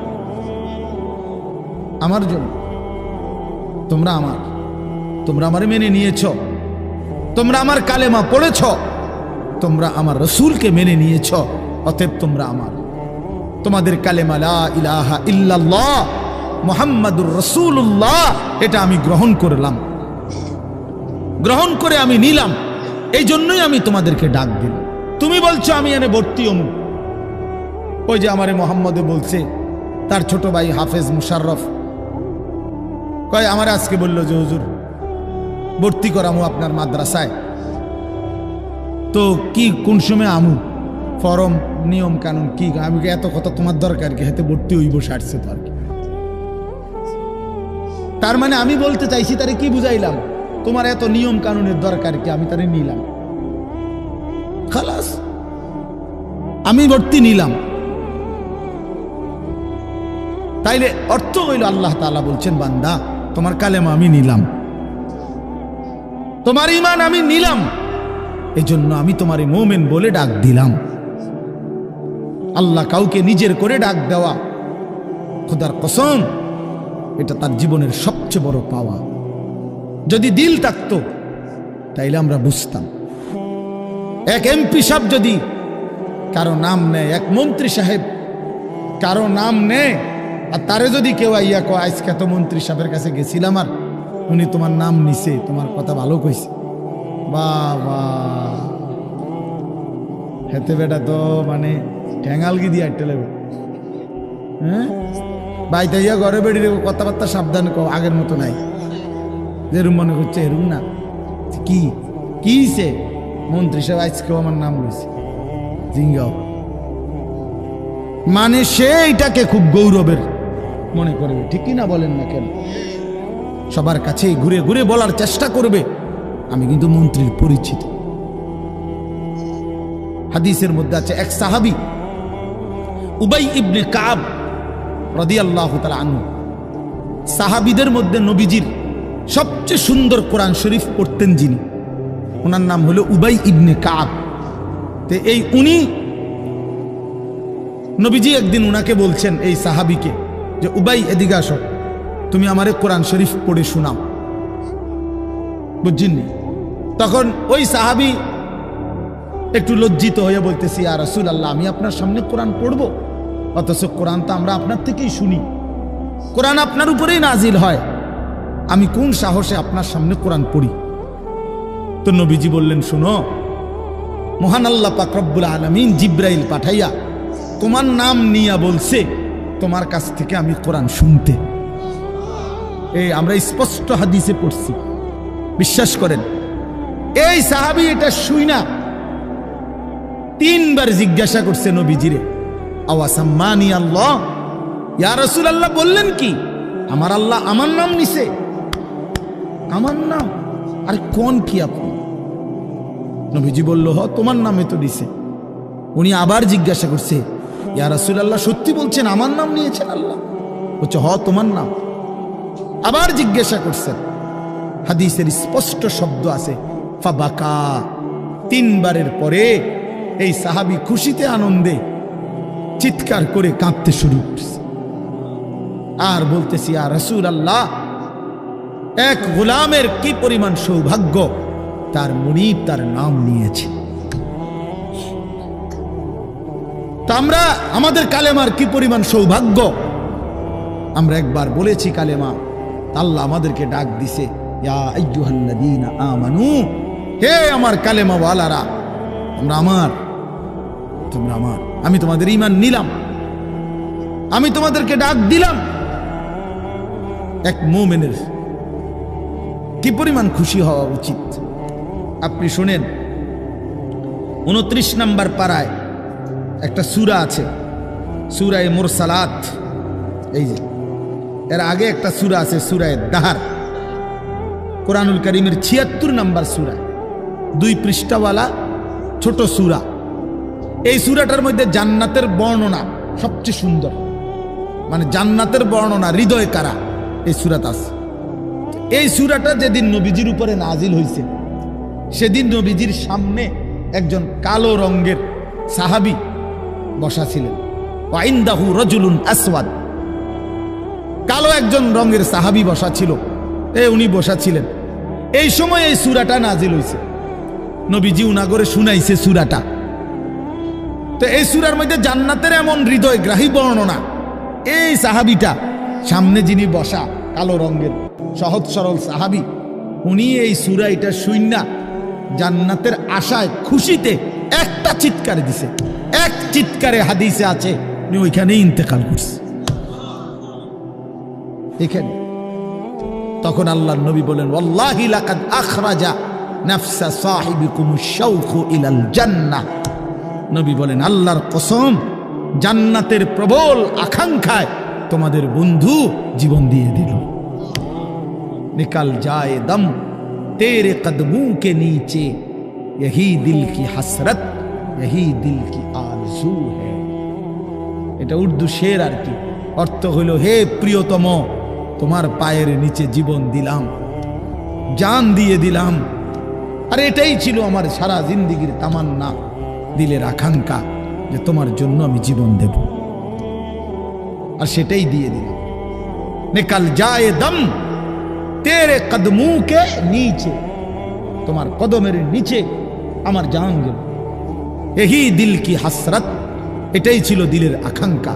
আমার জন্য। তোমরা আমার, তোমরা আমারে মেনে নিয়েছ, তোমরা আমার কালেমা পড়েছ, তোমরা আমার রাসূলকে মেনে নিয়েছ, অতএব তোমরা আমার। তোমাদের কালেমা লা ইলাহা ইল্লাল্লাহ মুহাম্মাদুর রাসূলুল্লাহ, এটা আমি গ্রহণ করলাম, গ্রহণ করে আমি নিলাম, এই জন্যই আমি তোমাদেরকে ডাক দিলাম। তুমি বলছো আমি এনে ভর্তি হমু, ওই যে আমারে মোহাম্মদে বলছে, তার ছোট ভাই হাফেজ মুশাররফ কয়, আমার আজকে বললো যে হুজুর ভর্তি করামু আপনার মাদ্রাসায়, তো কি কোন সময় আমু, ফরম নিয়ম কানুন কি? আমি এত কথা তোমার দরকার কি, হাতে ভর্তি হইব সারছে তো আর কি। তার মানে আমি বলতে চাইছি, তারে কি বুঝাইলাম, তোমার এত নিয়ম কানুনের দরকার কি, আমি তারে নিলাম, খালাস, আমি ভর্তি নিলাম। তাইলে অর্থ হইল আল্লাহ তাআলা বলছেন, বান্দা তোমার কালেমা আমি নিলাম, তোমার ঈমান আমি নিলাম, এজন্য আমি তোমারে মুমিন বলে ডাক দিলাম। আল্লাহ কাউকে নিজের করে ডাক দেওয়া, খোদার কসম, এটা তার জীবনের সবচেয়ে বড় পাওয়া। যদি দিল থাকতো তাইলে আমরা বুঝতাম। এক এমপি সাহেব যদি কারো নাম নেয়, এক মন্ত্রী সাহেব কারো নাম নেয়, আর তারে যদি কেউ আইয়া কয় আজকে তো মন্ত্রী সাহেবের কাছে গেছিলাম আর উনি তোমার নাম নিছে, তোমার কথা ভালো কইছে, বাবা হেতে বেটা তো মানে ঠ্যাঙালগি দিয়ে আটতে লাগবে। হ্যাঁ, বাইতে ইয়া ঘরে বেড়ি কথাবার্তা সাবধান কো, আগের মতো নাই, যেরুম মনে করছে এরুম না। কি কিছে মন্ত্রী সাহেব আজকেও আমার নাম লইছে, জিঙ্গাও মানে সে এটাকে খুব গৌরবের মনে করবে, ঠিক কি না বলেন না কেন? সবার কাছে ঘুরে ঘুরে বলার চেষ্টা করবে আমি কিন্তু মন্ত্রীর পরিচিত। হাদিসের মধ্যে আছে এক সাহাবী উবাই ইবনে কাব রাদিয়াল্লাহু তাআলা আনহু, সাহাবীদের মধ্যে নবীজির সবচেয়ে সুন্দর কোরআন শরীফ পড়তেন যিনি, ওনার নাম হলো উবাই ইবনে কাব। তো এই উনি নবীজি একদিন উনাকে বলছেন এই সাহাবীকে যে উবাই এদিকে আসো, তুমি আমারে কোরআন শরীফ পড়ে শোনাও, বুঝছেননি? তখন ওই সাহাবী একটু লজ্জিত হয়ে বলতেছি, ইয়া রাসূলুল্লাহ, আমি আপনার সামনে কোরআন পড়বো? অথচ কোরআন তো আমরা আপনার থেকেই শুনি, কোরআন আপনার উপরেই নাজিল হয়, আমি কোন সাহসে আপনার সামনে কোরআন পড়ি? তো নবীজি বললেন, শোনো, মহান আল্লাহ পাক রব্বুল আলামিন জিব্রাইল পাঠাইয়া তোমার নাম নিয়া বলছে তোমার কাছ থেকে আমি কোরআন শুনতে। এই আমরা স্পষ্ট হাদিসে পড়ছি, বিশ্বাস করেন। এই সাহাবী এটা শুই না 3 বার জিজ্ঞাসা করছে নবীজিরে, আওয়াসাম্মানি আল্লাহ, ইয়া রাসূলুল্লাহ বললেন কি আমার আল্লাহ আমার নাম নিছে? আমার নাম? আরে কোন কি আপনি? নবীজি বলল, হ তোমার নামে তো দিছে। উনি আবার জিজ্ঞাসা করছে, ইয়া রাসূলুল্লাহ সত্যি বলছেন আমার নাম নিয়েছেন আল্লাহ? বলছে, হ তোমার নাম। আবার জিজ্ঞাসা করছেন, হাদিসের স্পষ্ট শব্দ আছে ফাবাকা। 3 বারের পরে এই সাহাবী খুশিতে আনন্দে চিৎকার করে কাঁদতে শুরু করছে আর বলতেছি, ইয়া রাসূলুল্লাহ, এক গোলামের কি পরিমাণ সৌভাগ্য, তার মুনিব তার নাম নিয়েছে। তা আমরা আমাদের কালেমার কি পরিমাণ সৌভাগ্য, আমরা একবার বলেছি কালেমা, আল্লাহ আমাদেরকে ডাক দিছে, ইয়া আইয়ুহাল্লাযীনা আমানু, হে আমার কালেমা ওয়ালারা, তোমরা আমার, তোমরা আমার, আমি তোমাদের ঈমান নিলাম, আমি তোমাদেরকে ডাক দিলাম। এক মুমিনের কি পরিমাণ খুশি হওয়া উচিত আপনি শুনেন। 29 নম্বর পারায় একটা সূরা আছে, সূরায়ে মুরসালাত। এই যে এর আগে একটা সূরা আছে সূরায়ে দাহার, কোরআনুল কারীমের 76 নম্বর সূরা, 2 পৃষ্ঠাওয়ালা ছোট সূরা। এই সূরাটার মধ্যে জান্নাতের বর্ণনা সবচেয়ে সুন্দর, মানে জান্নাতের বর্ণনা হৃদয় কারা এই সূরাতে আছে। এই সূরাটা যেদিন নবীজির উপরে নাজিল হয়েছে সেদিন নবীজির সামনে একজন কালো রঙের সাহাবী বসা ছিলেন, ওয়া ইনদাহু রাজুলুন আসওয়াদ, কালো একজন রঙের সাহাবী বসা ছিল, উনি বসা ছিলেন। এই সময় এই সূরাটা নাজিল হয়েছে, নবীজি উনাগরে শুনাইছে সূরাটা। তো এই সূরার মধ্যে জান্নাতের এমন হৃদয়গ্রাহী বর্ণনা, এই সাহাবীটা সামনে যিনি বসা কালো রঙের সহজ সরল সাহাবী, উনি এই সূরা এটা শুইনা জান্নাতের আশায় খুশিতে একটা চিৎকার দিছে, এক চিৎকারে হাদিসে আছে উনি ওইখানেই ইন্তেকাল করছে এখানে। তখন আল্লাহর নবী বলেন, ওয়াল্লাহি লাকাদ আখরাজা নাফসা সাহিবিকুমুশ শাওকু ইলাল জান্নাহ। নবী বলেন, আল্লাহর কসম, জান্নাতের প্রবল আকাঙ্ক্ষায় তোমাদের বন্ধু জীবন দিয়ে দিল। निकल जाए दम तेरे कदमों के नीचे, यही दिल की हसरत, यही दिल की आरज़ू है। এটা উর্দু শের আর কি, অর্থ হলো, হে প্রিয়তম, তোমার পায়ের নিচে জীবন দিলাম, জান দিয়ে দিলাম। আর এটাই ছিল আমার সারা জিন্দেগীর তামান্না, দিলের আকাঙ্ক্ষা, যে তোমার জন্য আমি জীবন দেব, আর সেটাই দিয়ে দিলাম। নিকল যায় দম তেরে কদমু কে নিচে, তোমার কদমের নিচে আমার জান গেল। এহি দিল কি হাসরত, এটাই ছিল দিলের আকাঙ্ক্ষা।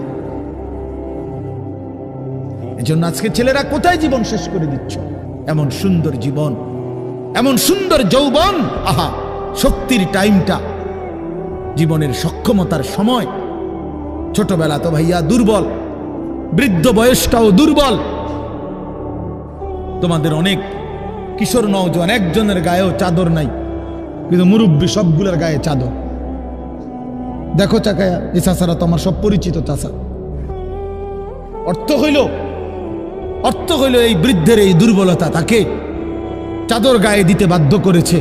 এজন্য আজকে ছেলেরা কোথায় জীবন শেষ করে দিচ্ছ? এমন সুন্দর জীবন, এমন সুন্দর যৌবন, আহা, শক্তির টাইমটা, জীবনের সক্ষমতার সময়। ছোটবেলা তো ভাইয়া দুর্বল, বৃদ্ধ বয়সটাও দুর্বল। তোমাদের অনেক কিশোর নওজোয়ান একজনের গায়েও চাদর নাই, কিন্তু মুরব্বী সবগুলোর গায়ে চাদর। দেখো চাকায়া, এই চাচারা তো আমার সব পরিচিত চাচা। অর্থ হইল এই বৃদ্ধের এই দুর্বলতা তাকে চাদর গায়ে দিতে বাধ্য করেছে।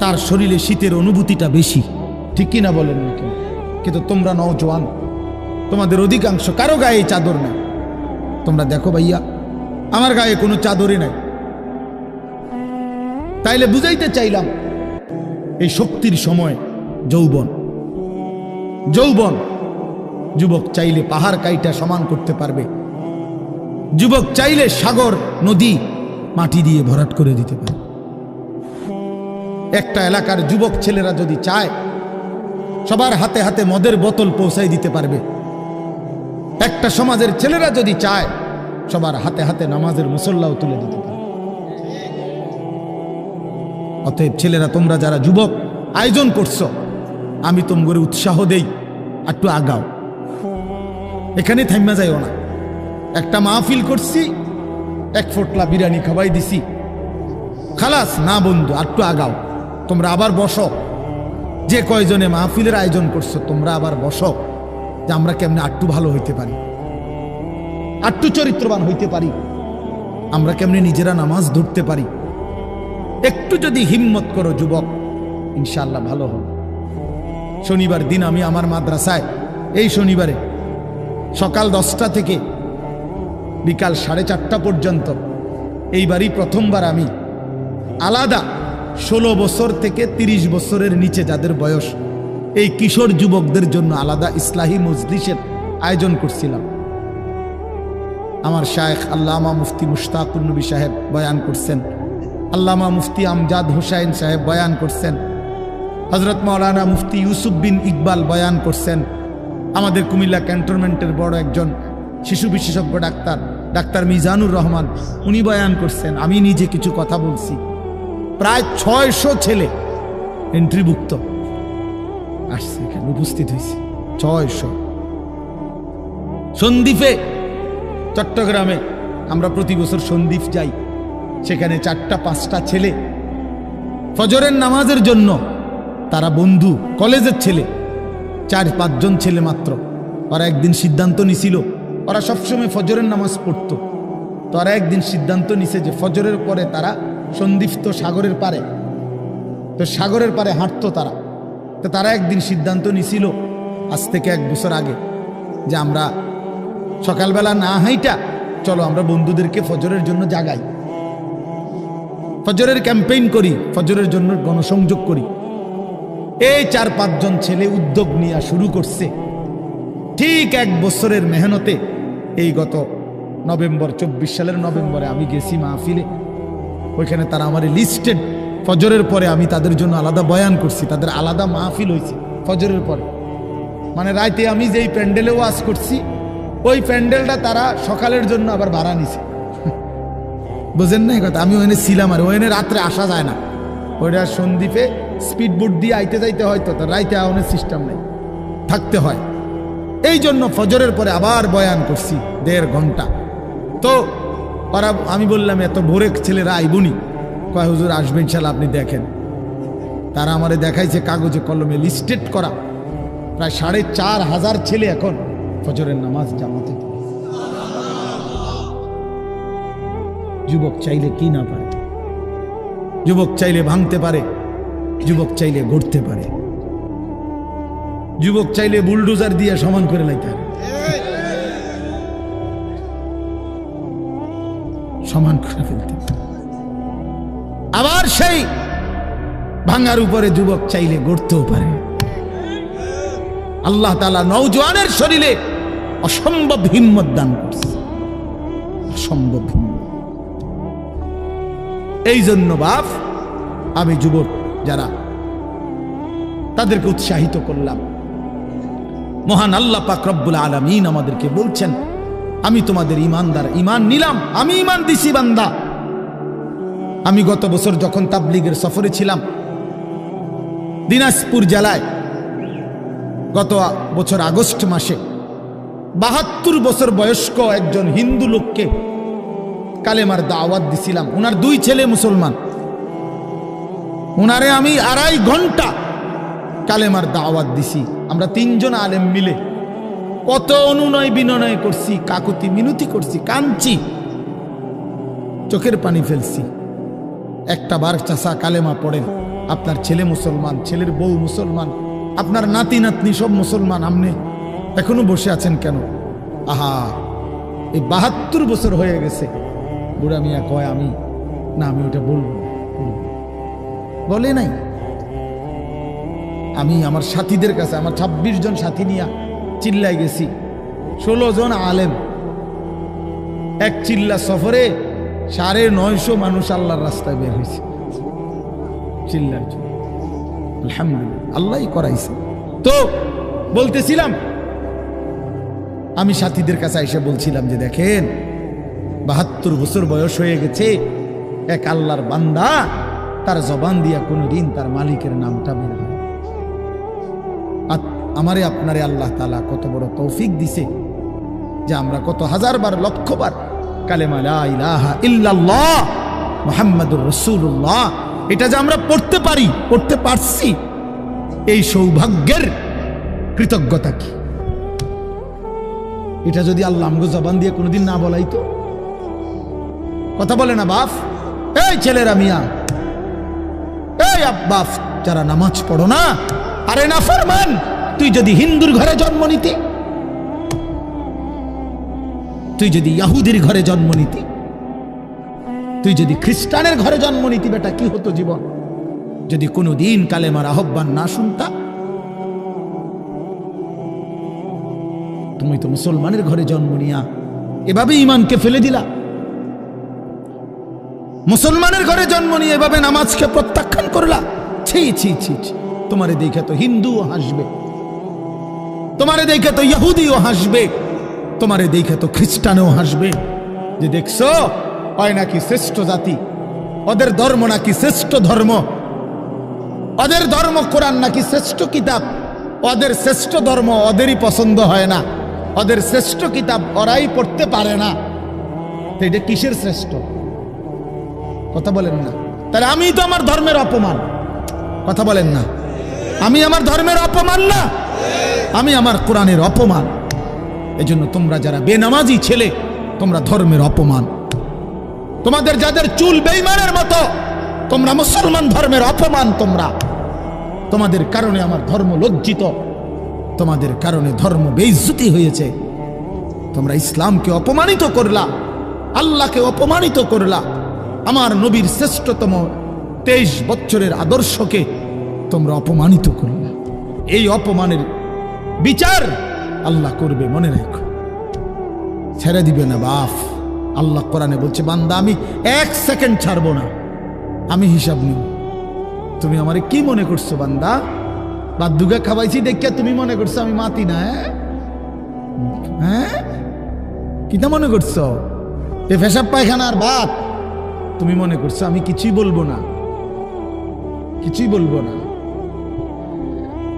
তার শরীরে শীতের অনুভূতিটা বেশি, ঠিক কিনা বলেন না কেন? কিন্তু তোমরা নওজোয়ান, তোমাদের অধিকাংশ কারো গায়ে চাদর নাই। তোমরা দেখো ভাইয়া, আমার গায়ে কোনো চাদরই নাই। তাইলে বুঝাইতে চাইলাম এই শক্তির সময় যৌবন। যুবক চাইলে পাহাড় কাইটা সমান করতে পারবে। যুবক চাইলে সাগর নদী মাটি দিয়ে ভরাট করে দিতে পারে। একটা এলাকার যুবক ছেলেরা যদি চায়, সবার হাতে হাতে মদের বোতল পৌঁছাই দিতে পারবে। একটা সমাজের ছেলেরা যদি চায়, সবার হাতে হাতে নামাজের মুসল্লাও তুলে দিতে পারবে। অতএব ছেলেরা, তোমরা যারা যুবক আয়োজন করছো, আমি তোমাদের উৎসাহ দেই, একটু আগাও। এখানে থাইমা যাইও না। একটা মাহফিল করছি, এক ফোটলা বিরিয়ানি খাওয়াই দিছি, খালাস না বন্ধু, একটু আগাও। তোমরা আবার বসো, যে কয়জনে মাহফিলের আয়োজন করছো তোমরা আবার বসো, যে আমরা কেমনে একটু ভালো হইতে পারি, একটু চরিত্রবান হইতে পারি, আমরা কেমনে নিজেরা নামাজ ধরতে পারি। একটু যদি হিম্মত করো যুবক, ইনশাআল্লাহ ভালো হবে। শনিবার দিন আমি আমার মাদ্রাসায় এই শনিবারে সকাল 10টা থেকে বিকাল 4:30 পর্যন্ত, এইবারই প্রথমবার আমি আলাদা 16 বছর থেকে 30 বছরের নিচে যাদের বয়স, এই কিশোর যুবকদের জন্য আলাদা ইসলাহি মজলিসের আয়োজন করছিলাম। আমার শায়েখ আল্লামা মুফতি মুশতাকুর নবী সাহেব বয়ান করছেন, আল্লামা মুফতি আমজাদ হোসাইন সাহেব বয়ান করছেন, হজরত মাওলানা মুফতি ইউসুফ বিন ইকবাল বয়ান করছেন, আমাদের কুমিল্লা ক্যান্টনমেন্টের বড় একজন শিশু বিশেষজ্ঞ ডাক্তার মিজানুর রহমান উনি বয়ান করছেন, আমি নিজে কিছু কথা বলছি। প্রায় 600 ছেলে এন্ট্রিভুক্ত আসছে, এখানে উপস্থিত হয়েছে 600। সন্দ্বীপে, চট্টগ্রামে আমরা প্রতি বছর সন্দ্বীপ যাই, সেখানে 4টা-5টা ছেলে ফজরের নামাজের জন্য, তারা বন্ধু কলেজের ছেলে, 4-5 জন ছেলে মাত্র। ওরা একদিন সিদ্ধান্ত নিছিল, ওরা সবসময় ফজরের নামাজ পড়তো, তো ওরা একদিন সিদ্ধান্ত নিছে যে ফজরের পরে তারা সন্দ্বীপ তো সাগরের পারে, তো সাগরের পারে হাঁটতো তারা। তো তারা একদিন সিদ্ধান্ত নিছিল আজ থেকে 1 বছর আগে, যে আমরা সকালবেলা না হাইটা চলো আমরা বন্ধুদেরকে ফজরের জন্য জাগাই, ফজরের ক্যাম্পেইন করি, ফজরের জন্য গণসংযোগ করি। এই 4-5 জন ছেলে উদ্যোগ নিয়ে শুরু করছে। ঠিক 1 বছরের মেহনতে এই গত নভেম্বর, 24 সালের নভেম্বরে আমি গেছি মাহফিলে, ওইখানে তারা আমার লিস্টেড। ফজরের পরে আমি তাদের জন্য আলাদা বয়ান করছি, তাদের আলাদা মাহফিল হয়েছে ফজরের পরে। মানে রাতে আমি যেই প্যান্ডেলে ওয়াজ করছি, ওই প্যান্ডেলটা তারা সকালের জন্য আবার ভাড়া নিছে। বুঝেন না এই কথা? আমি ওখানে ছিলাম, আর ওখানে রাত্রে আসা যায় না, ওইটা সন্দ্বীপে স্পিড বোট দিয়ে আইতে যাইতে হয়, তো রাইতে আওয়ানোর সিস্টেম নেই, থাকতে হয়। এই জন্য ফজরের পরে আবার বয়ান করছি 1.5 ঘন্টা। তো ওরা, আমি বললাম এত ভোরে ছেলেরা আইবুনি, কয় হুজুর আসবে ইনশাল্লাহ, আপনি দেখেন। তারা আমারে দেখাইছে কাগজে কলমে লিস্টেড করা প্রায় 4,500 ছেলে এখন ফজরের নামাজ জামাতে। যুবক চাইলে কি না পারে, যুবক চাইলে ভাঙতে পারে, যুবক চাইলে গড়তে পারে, যুবক চাইলে বুলডোজার দিয়ে সমান করে লাইতে পারে, সমান করে ফেলতে। আবার সেই ভাঙার উপরে যুবক চাইলে গড়তেও পারে। আল্লাহ তাআলা নওজোয়ানের শরীরে অসম্ভব হিম্মত দান করছে, অসম্ভব হিম্মত। এই জন্য বাপ, আমি যুবক যারা, তাদেরকে উৎসাহিত করলাম। মহান আল্লাহ পাক রব্বুল আলামিন আমাদেরকে বলছেন, আমি তোমাদের ইমানদার, ইমান নিলাম, আমি ইমান দিছি বান্দা। আমি গত বছর যখন তাবলীগের সফরে ছিলাম দিনাজপুর জেলায়, গত বছর আগস্ট মাসে 72 বছর বয়স্ক একজন হিন্দু লোককে কালেমার দাওয়াত দিছিলাম। ওনার 2 ছেলে মুসলমান, ওনারে আমি 2.5 ঘন্টা কালেমার দাওয়াত দিছি। আমরা 3 জন আলেম মিলে কত অনুনয় বিনয় করছি, কাকুতি মিনতি করছি, কাঁদছি, চোখের পানি ফেলছি। একটা বার চাচা কালেমা পড়েন, আপনার ছেলে মুসলমান, ছেলের বউ মুসলমান, আপনার নাতি নাতনি সব মুসলমান, আপনি এখনো বসে আছেন কেন? আহা, এই 72 বছর হয়ে গেছে। বুড়া মিয়া কয় আমি ওটা বলবো না। বলে নাই। আমি আমার সাথীদের কাছে, আমার 26 জন সাথী নিয়ে চিল্লায় গেছি, 16 জন আলেম, এক চিল্লা সফরে 950 মানুষ আল্লাহর রাস্তায় বের হয়েছে চিল্লার জন্য। আলহামদুলিল্লাহ, আল্লাহই করাইছে। তো বলতেছিলাম, আমি সাথীদের কাছে এসে বলছিলাম যে দেখেন, 72 বছর বয়স হয়ে গেছে, এক আল্লাহর বান্দা, তার জবান দিয়া কোনোদিন তার মালিকের নামটা বের হয়। আমারে আপনারে আল্লাহ তাআলা কত বড় তৌফিক দিছে যে আমরা কত হাজারবার, লক্ষবার কালেমা লা ইলাহা ইল্লাল্লাহ মুহাম্মাদুর রাসূলুল্লাহ এটা যে আমরা পড়তে পারি, পড়তে পারছি, এই সৌভাগ্যের কৃতজ্ঞতা কি? এটা যদি আল্লাহ আমগো জবান দিয়ে কোনোদিন না বলাইতো। কথা বলে না বাপ? এই ছেলেরা মিয়া, এই বাপ যারা নামাজ পড়ো না, আরে না ফরমান, তুই যদি হিন্দুর ঘরে জন্ম নিতি, তুই যদি ইহুদির ঘরে জন্ম নিতি, তুই যদি খ্রিস্টানের ঘরে জন্ম নিতি, বেটা কি হতো জীবন যদি কোনোদিন কালেমার আহ্বান না শুনতা? তুমি তো মুসলমানের ঘরে জন্ম নিয়া এভাবে ইমানকে ফেলে দিলা। মুসলমানের ঘরে জন্ম নিয়ে এভাবে নামাজকে প্রত্যাখ্যান করলা। ছি ছি ছি ছি, তোমারে দেখে তো হিন্দুও হাসবে, তোমারে দেখে তো ইহুদিও হাসবে, তোমারে দেখে তো খ্রিস্টানও হাসবে, যে দেখছো হয় নাকি শ্রেষ্ঠ জাতি, ওদের ধর্ম নাকি শ্রেষ্ঠ ধর্ম, ওদের ধর্ম কোরআন নাকি শ্রেষ্ঠ কিতাব, ওদের শ্রেষ্ঠ ধর্ম ওদেরই পছন্দ হয় না, ওদের শ্রেষ্ঠ কিতাব ওরাই পড়তে পারে না। তো এটা কিসের শ্রেষ্ঠ? কথা বলেন না। তাহলে আমি তো আমার ধর্মের অপমান। কথা বলেন না, আমি আমার ধর্মের অপমান না, আমি আমার কোরআনের অপমান। এজন্য তোমরা যারা বেনামাজি ছেলে, তোমরা ধর্মের অপমান। তোমাদের যাদের চুল বেঈমানের মতো, তোমরা মুসলমান ধর্মের অপমান। তোমাদের কারণে আমার ধর্ম লজ্জিত, তোমাদের কারণে ধর্ম বেইজ্জতি হয়েছে। তোমরা ইসলামকে অপমানিত করলা, আল্লাহকে অপমানিত করলা, আমার নবীর শ্রেষ্ঠতম 23 বছরের আদর্শকে তোমরা অপমানিত করলা। এই অপমানের বিচার আল্লাহ করবে, মনে রাখো, ছেড়ে দিবে না বাপ। আল্লাহ কোরআনে বলছে, বান্দা আমি 1 সেকেন্ড ছাড়বো না, আমি হিসাব নিব। তুমি আমারে কি মনে করছো বান্দা? বাদুগা খাওয়াইছি দেখিয়া তুমি মনে করছো আমি মাতি না? হ্যাঁ, কিটা মনে করছো? এ পেশাব পায়খানার ভাত তুমি মনে করছো আমি কিছুই বলবো না, কিছুই বলবো না।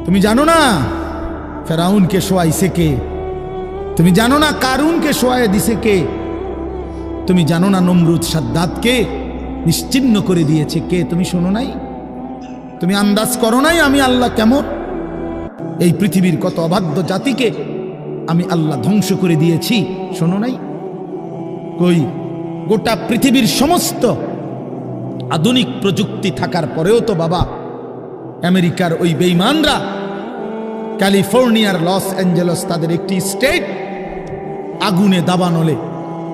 তুমি জানো না ফেরাউনকে শোয়াইছে কে? তুমি জানো না কারুনকে শোয়াই দিছে কে? তুমি জানো না নমরুদ সাদ্দাতকে নিশ্চিহ্ন করে দিয়েছে কে? তুমি শোনো নাই? তুমি আন্দাজ করো নাই আমি আল্লাহ কেমন? এই পৃথিবীর কত অবাধ্য জাতিকে আমি আল্লাহ ধ্বংস করে দিয়েছি, শোনো নাই? কই, গোটা পৃথিবীর সমস্ত আধুনিক প্রযুক্তি থাকার পরেও তো বাবা আমেরিকার ওই বেঈমানরা, ক্যালিফোর্নিয়ার লস অ্যাঞ্জেলস তাদের একটি স্টেট আগুনে দাবানলে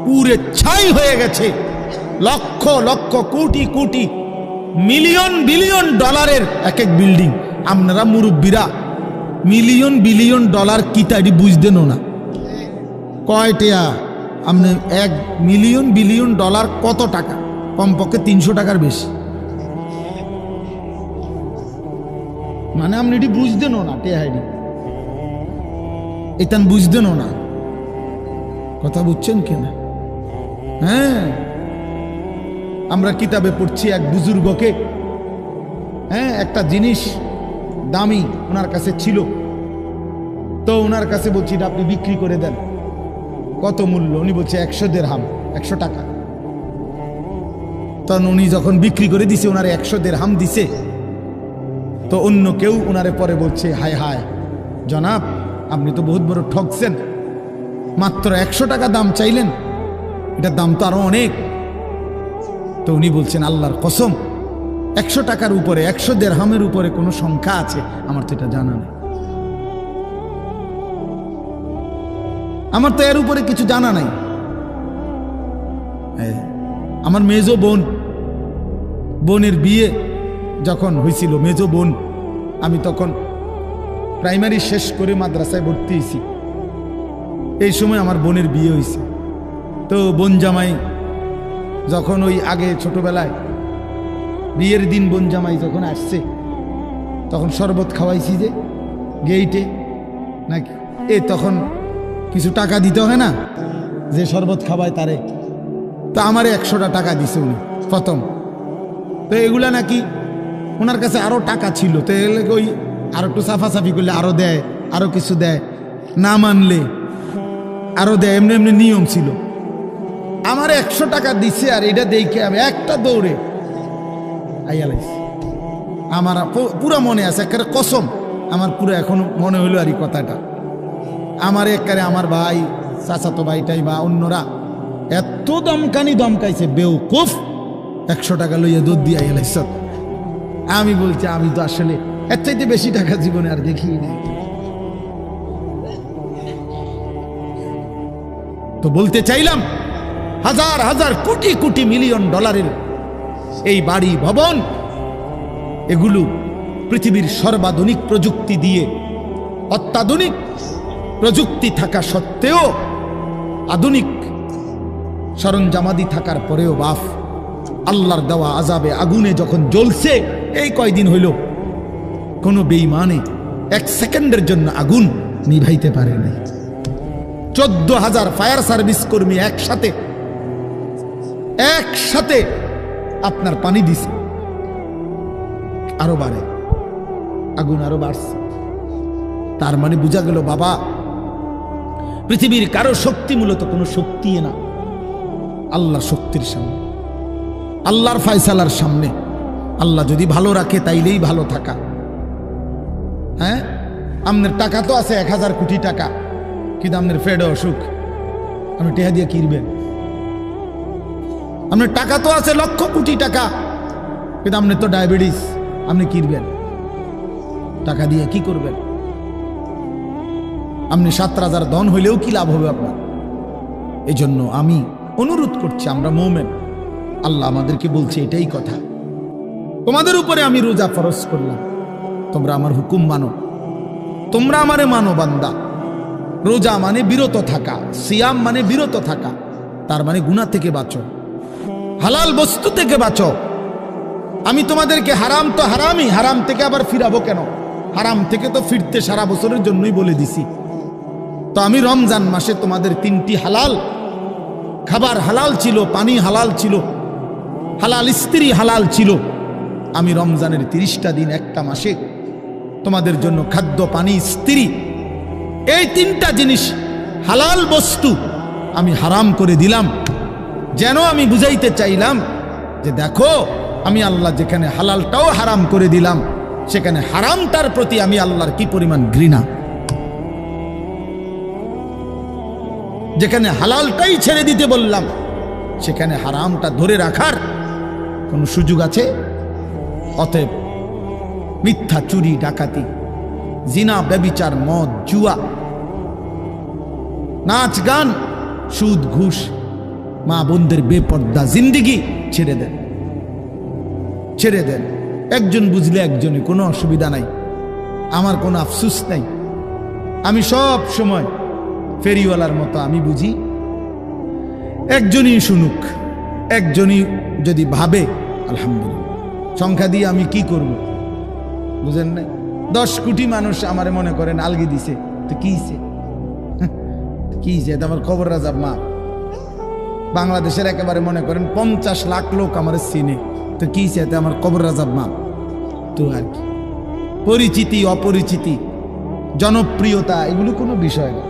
পুরে ছাই হয়ে গেছে। লক্ষ লক্ষ কোটি কোটি মিলিয়ন বিলিয়ন ডলারের এক এক বিল্ডিং। আপনারা মুরব্বীরা মিলিয়ন বিলিয়ন ডলার কি তাই বুঝতেন না? কয়টা আপনি 1 মিলিয়ন বিলিয়ন ডলার কত টাকা? কমপক্ষে 300 টাকার বেশি। মানে আপনি এটি বুঝতেন না, টেহাইডি এটা বুঝতেন না। কথা বুঝছেন কিনা? হ্যাঁ, আমরা কিতাবে পড়ছি এক বুজুর্গকে, হ্যাঁ, একটা জিনিস দামি ওনার কাছে ছিল, তো ওনার কাছে বলছি এটা আপনি বিক্রি করে দেন। কত মূল্য? উনি বলছে 100 দিরহাম, 100 টাকা। তখন উনি যখন বিক্রি করে দিছে, ওনার 100 দিরহাম দিছে। তো অন্য কেউ ওনারে পরে বলছে, হায় হায় জনাব, আপনি তো বহুত বড় ঠকছেন, মাত্র 100 টাকা দাম চাইলেন, এটার দাম তো আরো অনেক। তো উনি বলছেন, আল্লাহর কসম, 100 টাকার উপরে, 100 দিরহামের উপরে কোনো সংখ্যা আছে আমার তো এটা জানা নেই, আমার তো এর উপরে কিছু জানা নাই। আমার মেজো বোনের বিয়ে যখন হয়েছিল, মেজো বোন, আমি তখন প্রাইমারি শেষ করে মাদ্রাসায় ভর্তি হয়েছি, এই সময় আমার বোনের বিয়ে হয়েছে। তো বোন জামাই যখন ওই আগে ছোটবেলায় বিয়ের দিন বোন জামাই যখন আসছে, তখন শরবত খাওয়াইছি যে গেইটে নাকি, তখন কিছু টাকা দিতে হয় না, যে শরবত খাওয়ায় তারে। তো আমারে 100টা টাকা দিছে উনি প্রথম। তো এগুলা নাকি ওনার কাছে আরো টাকা ছিল, তো ওই আরো একটু সাফাসাফি করলে আরো দেয়, আরো কিছু দেয়, না মানলে আরো দেয়, এমনি এমনি নিয়ম ছিল। আমার 100 টাকা দিছে, আর এটা দেখে আমি একটা দৌড়ে আইয়ালাইছি। আমার পুরা মনে আছে, একেবারে কসম, আমার পুরো এখনো মনে হইলো আর এই কথাটা। আমার একেবারে আমার ভাই, চাচাতো ভাইটাই বা অন্যরা এত দমকাইছে, বেউকুফ, 100 টাকা লইয়া দুধ দিয়ে আইয়ালাইছ। আমি বলছি, আমি তো আসলে এর চাইতে বেশি টাকা জীবনে আর দেখি নাই। তো বলতে চাইলাম, হাজার হাজার কোটি কোটি মিলিয়ন ডলারের এই বাড়ি ভবন, এগুলো পৃথিবীর সর্বাধুনিক প্রযুক্তি দিয়ে, অত্যাধুনিক প্রযুক্তি থাকা সত্ত্বেও, আধুনিক সরঞ্জামাদি থাকার পরেও বাফ আল্লাহর দেওয়া আযাবে আগুনে যখন জ্বলছে, এই কয়দিন হইল কোনো বেঈমানে 1 সেকেন্ডের জন্য আগুন নিভাইতে পারে নাই। 14,000 ফায়ার সার্ভিস কর্মী একসাথে আপনার পানি দিছে, আরো বাড়ে, আগুন আরো বাড়ছে। তার মানে বোঝা গেল বাবা, পৃথিবীর কারো শক্তি মূলত কোনো শক্তি না, আল্লাহর শক্তির সামনে, আল্লাহর ফয়সালার সামনে। আল্লাহ যদি ভালো রাখে তাইলেই ভালো থাকা। হ্যাঁ, আপনার টাকা তো আছে 1000 কোটি টাকা, কিন্তু আপনার ফেডে অসুখ, আপনি টেহা দিয়ে কিনবেন। আপনার টাকা তো আছে লক্ষ কোটি টাকা, কিন্তু আপনার তো ডায়াবেটিস, আপনি কিনবেন টাকা দিয়ে কি করবেন? আপনি 7 রাজার ধন হইলেও কি লাভ হবে আপনার? এই জন্য আমি অনুরোধ করছি, আমরা মুমিন, আল্লাহ আমাদেরকে বলছে এটাই কথা, তোমাদের উপরে আমি রোজা ফরজ করলাম, তোমরা আমার হুকুম মানো, তোমরা আমারে মানো বান্দা। রোজা মানে বিরত থাকা, সিয়াম মানে বিরত থাকা, তার মানে গুনাহ থেকে বাঁচো, হালাল বস্তু থেকে বাঁচো। আমি তোমাদেরকে হারাম তো হারামই, হারাম থেকে আবার ফিরাবো কেন? হারাম থেকে তো ফিরতে সারা বছরের জন্যই বলে দিছি। তো আমি রমজান মাসে তোমাদের 3টি হালাল খাবার হালাল ছিল, পানি হালাল ছিল, হালাল স্ত্রী হালাল ছিল। আমি রমজানের 30টা দিন, একটা মাসে তোমাদের জন্য খাদ্য, পানি, স্ত্রী, এই 3টা জিনিস হালাল বস্তু আমি হারাম করে দিলাম। যেন আমি বুঝাইতে চাইলাম যে দেখো, আমি আল্লাহ যেখানে হালালটাও হারাম করে দিলাম, সেখানে হারামটার প্রতি আমি আল্লাহর কি পরিমাণ ঘৃণা। যেখানে হালালটাই ছেড়ে দিতে বললাম, সেখানে হারামটা ধরে রাখার কোনো সুযোগ আছে? অতএব মিথ্যা, চুরি, ডাকাতি, জিনা, ব্যভিচার, মদ, জুয়া, নাচ, গান, সুদ, ঘুষ, মা বোনদের বেপর্দা জিন্দেগি ছেড়ে দেন, ছেড়ে দেন। একজন বুঝলে একজনই, কোনো অসুবিধা নাই, আমার কোনো আফসোস নাই। আমি সব সময় ফেরিওয়ালার মতো আমি বুঝি, একজনই শুনুক, একজনই যদি ভাবে আলহামদুলিল্লাহ। সংখ্যা দিয়ে আমি কি করব বুঝেন নাই? 10 কোটি মানুষ আমারে মনে করেন আলগি দিছে, তো কি হইছে? এটা আমার কবর রাজাব মা। বাংলাদেশের একেবারে মনে করেন 50 লাখ লোক আমার চিনে, তো কি হইছে? এটা আমার কবর রাজাব মা। তো আর কি, পরিচিতি, অপরিচিতি, জনপ্রিয়তা, এগুলো কোনো বিষয় না,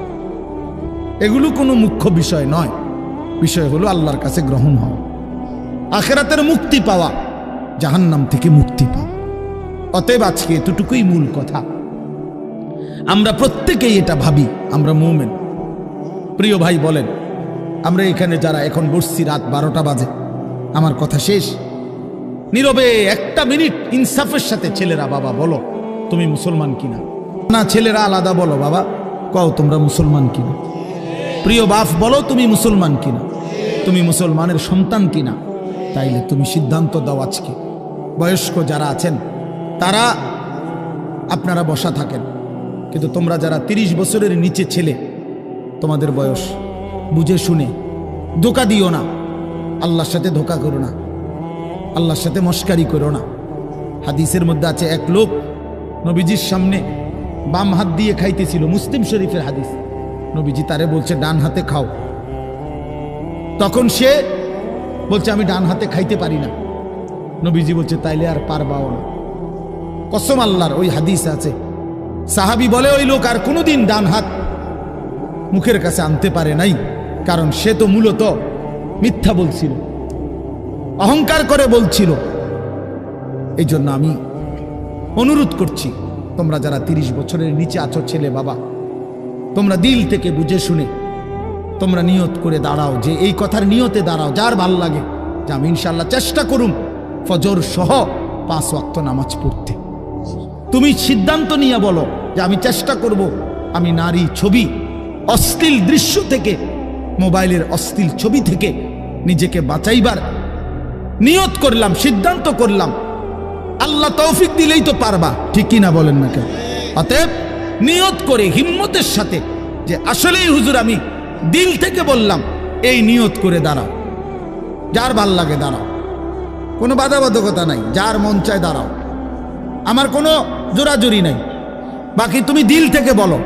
এগুলো কোনো মুখ্য বিষয় নয়। বিষয় হলো আল্লাহর কাছে গ্রহণ হওয়া, আখিরাতের মুক্তি পাওয়া, জাহান্নাম থেকে মুক্তি পাওয়া। অতএব আজকে এতটুকুই মূল কথা, আমরা প্রত্যেকেই এটা ভাবি আমরা মুমিন। প্রিয় ভাই বলেন, আমরা এখানে যারা এখন বসছি রাত 12টা বাজে, আমার কথা শেষ, নীরবে একটা মিনিট ইনসাফের সাথে ছেলেরা বাবা বলো তুমি মুসলমান কিনা। না ছেলেরা আলাদা বলো বাবা, কও তোমরা মুসলমান কিনা। প্রিয় বাপ বলো তুমি মুসলমান কিনা, তুমি মুসলমানের সন্তান কিনা। তাইলে তুমি সিদ্ধান্ত দাও আজকে। বয়স্ক যারা আছেন তারা আপনারা বসা থাকেন, কিন্তু তোমরা যারা 30 বছরের নিচে ছেলে, তোমাদের বয়স, বুঝে শুনে ধোঁকা দিও না, আল্লাহর সাথে ধোঁকা করো না, আল্লাহর সাথে মস্কারি করো না। হাদিসের মধ্যে আছে এক লোক নবীজির সামনে বাম হাত দিয়ে খাইতেছিল, মুসলিম শরীফের হাদিস। নবীজি তারে বলছে ডান হাতে খাও, তখন সে বলছে আমি ডান হাতে খাইতে পারি না। নবীজি বলছে তাইলে আর পারবাও না। কসম আল্লাহর, ওই হাদিস আছে। সাহাবী বলে ওই লোক আর কোনোদিন ডান হাত মুখের কাছে আনতে পারে নাই, কারণ সে তো মূলত মিথ্যা বলছিল, অহংকার করে বলছিল। এই জন্য আমি অনুরোধ করছি, তোমরা যারা 30 বছরের নিচে আছো ছেলে বাবা, তোমরা দিল থেকে বুঝে শুনে তোমরা নিয়ত করে দাঁড়াও, যে এই কথার নিয়তে দাঁড়াও, যার ভাল লাগে যে আমি ইনশাল্লাহ চেষ্টা করুম ফজর সহ 5 ওয়াক্ত নামাজ পড়তে। তুমি সিদ্ধান্ত নিয়ে বলো যে আমি চেষ্টা করব, আমি নারী ছবি, অশ্লীল দৃশ্য থেকে, মোবাইলের অশ্লীল ছবি থেকে নিজেকে বাঁচাইবার নিয়ত করলাম, সিদ্ধান্ত করলাম। আল্লাহ তৌফিক দিলেই তো পারবা, ঠিক কিনা বলেন না কেন? অতএব নিয়ত করে হিম্মতের সাথে যে আসলেই হুজুর আমি দিল থেকে বললাম, এই নিয়ত করে দাঁড়াও। যার ভাল লাগে দাঁড়াও, কোনো বাধাবাধকতা নাই, যার মন চায় দাঁড়াও, আমার কোনো জোরাজুরি নাই। বাকি তুমি দিল থেকে বলো,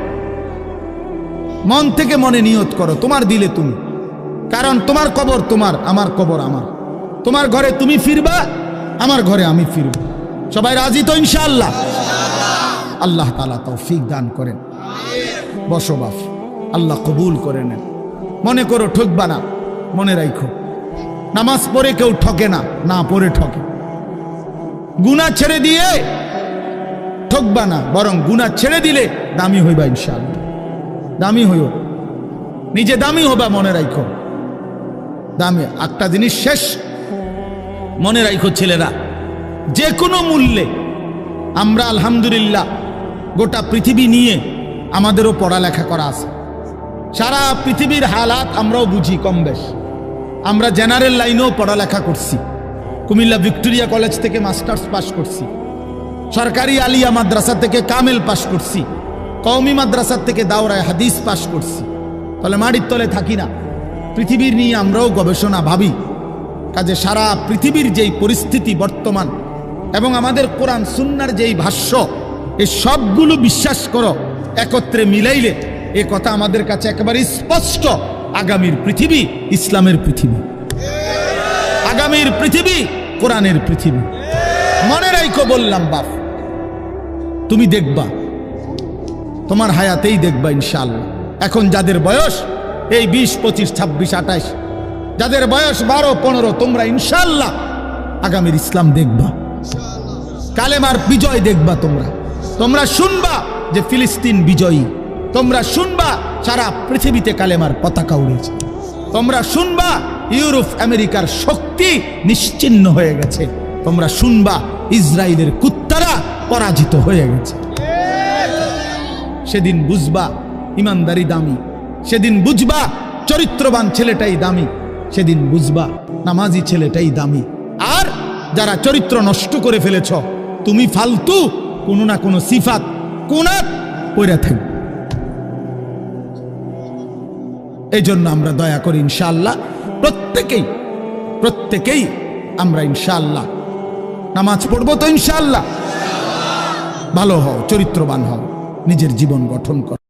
মন থেকে মনে নিয়ত করো, তোমার দিলে তুমি, কারণ তোমার কবর তোমার, আমার কবর আমার। তোমার ঘরে তুমি ফিরবা, আমার ঘরে আমি ফিরব। সবাই রাজি তো ইনশাআল্লাহ? আল্লাহ তাআলা তৌফিক দান করেন। বসো বাপ, আল্লাহ কবুল করে নেন। মনে করো ঠকবা না, মনে রাখো নামাজ পড়ে কেউ ঠকে না, না পড়ে ঠকে। গুনাহ ছেড়ে দিয়ে ঠকবা না, বরং গুনাহ ছেড়ে দিলে দামি হইবা ইনশাআল্লাহ। দামি হইও, নিজে দামি হবা, মনে রাখো দামি। একটা জিনিস শেষ মনে রাখো ছেলেরা, যে কোনো মূল্যে আমরা আলহামদুলিল্লাহ গোটা পৃথিবী নিয়ে আমাদেরও পড়ালেখা করা আছে। সারা পৃথিবীর হালাত আমরাও বুঝি কম বেশ। আমরা জেনারেল লাইনেও পড়ালেখা করছি, কুমিল্লা ভিক্টোরিয়া কলেজ থেকে মাস্টার্স পাস করছি, সরকারি আলিয়া মাদ্রাসা থেকে কামেল পাস করছি, কওমি মাদ্রাসা থেকে দাওরায়ে হাদিস পাস করছি। তাহলে মাটির তলে থাকি না, পৃথিবীর নিয়ে আমরাও গবেষণা ভাবি। কাজে সারা পৃথিবীর যেই পরিস্থিতি বর্তমান এবং আমাদের কোরআন সুন্নাহর যেই ভাষ্য, এই সবগুলো বিশ্বাস করো, একত্রে মিলাইলে এ কথা আমাদের কাছে একেবারে স্পষ্ট। আগামীর পৃথিবী ইসলামের পৃথিবী, আগামীর পৃথিবী কোরআনের পৃথিবী। মনে রাখো বললাম বাপ, তুমি দেখবা, তোমার হায়াতেই দেখবা ইনশাআল্লাহ। এখন যাদের বয়স এই 20, 25, 26, 28, যাদের বয়স 12, 15, তোমরা ইনশাআল্লাহ আগামীর ইসলাম দেখবা, কালেমার বিজয় দেখবা। তোমরা শুনবা যে ফিলিস্তিন বিজয়ী, তোমরা শুনবা সারা পৃথিবীতে কালেমার পতাকা উড়েছে, তোমরা শুনবা ইউরোপ আমেরিকার শক্তি নিশ্চিহ্ন হয়ে গেছে, তোমরা শুনবা ইসরায়েলের কুত্তারা পরাজিত হয়ে গেছে। সেদিন বুঝবা ইমানদারি দামি, সেদিন বুঝবা চরিত্রবান ছেলেটাই দামি, সেদিন বুঝবা নামাজি ছেলেটাই দামি। আর যারা চরিত্র নষ্ট করে ফেলেছ, তুমি ফালতু কোনো না কোনো সিফাত কুনাত পড়ে থাকবে। এই জন্য আমরা দয়া করি ইনশাআল্লাহ প্রত্যেকেই আমরা ইনশাআল্লাহ নামাজ পড়বো তো ইনশাআল্লাহ। ভালো হও, চরিত্রবান হও, নিজের জীবন গঠন করো।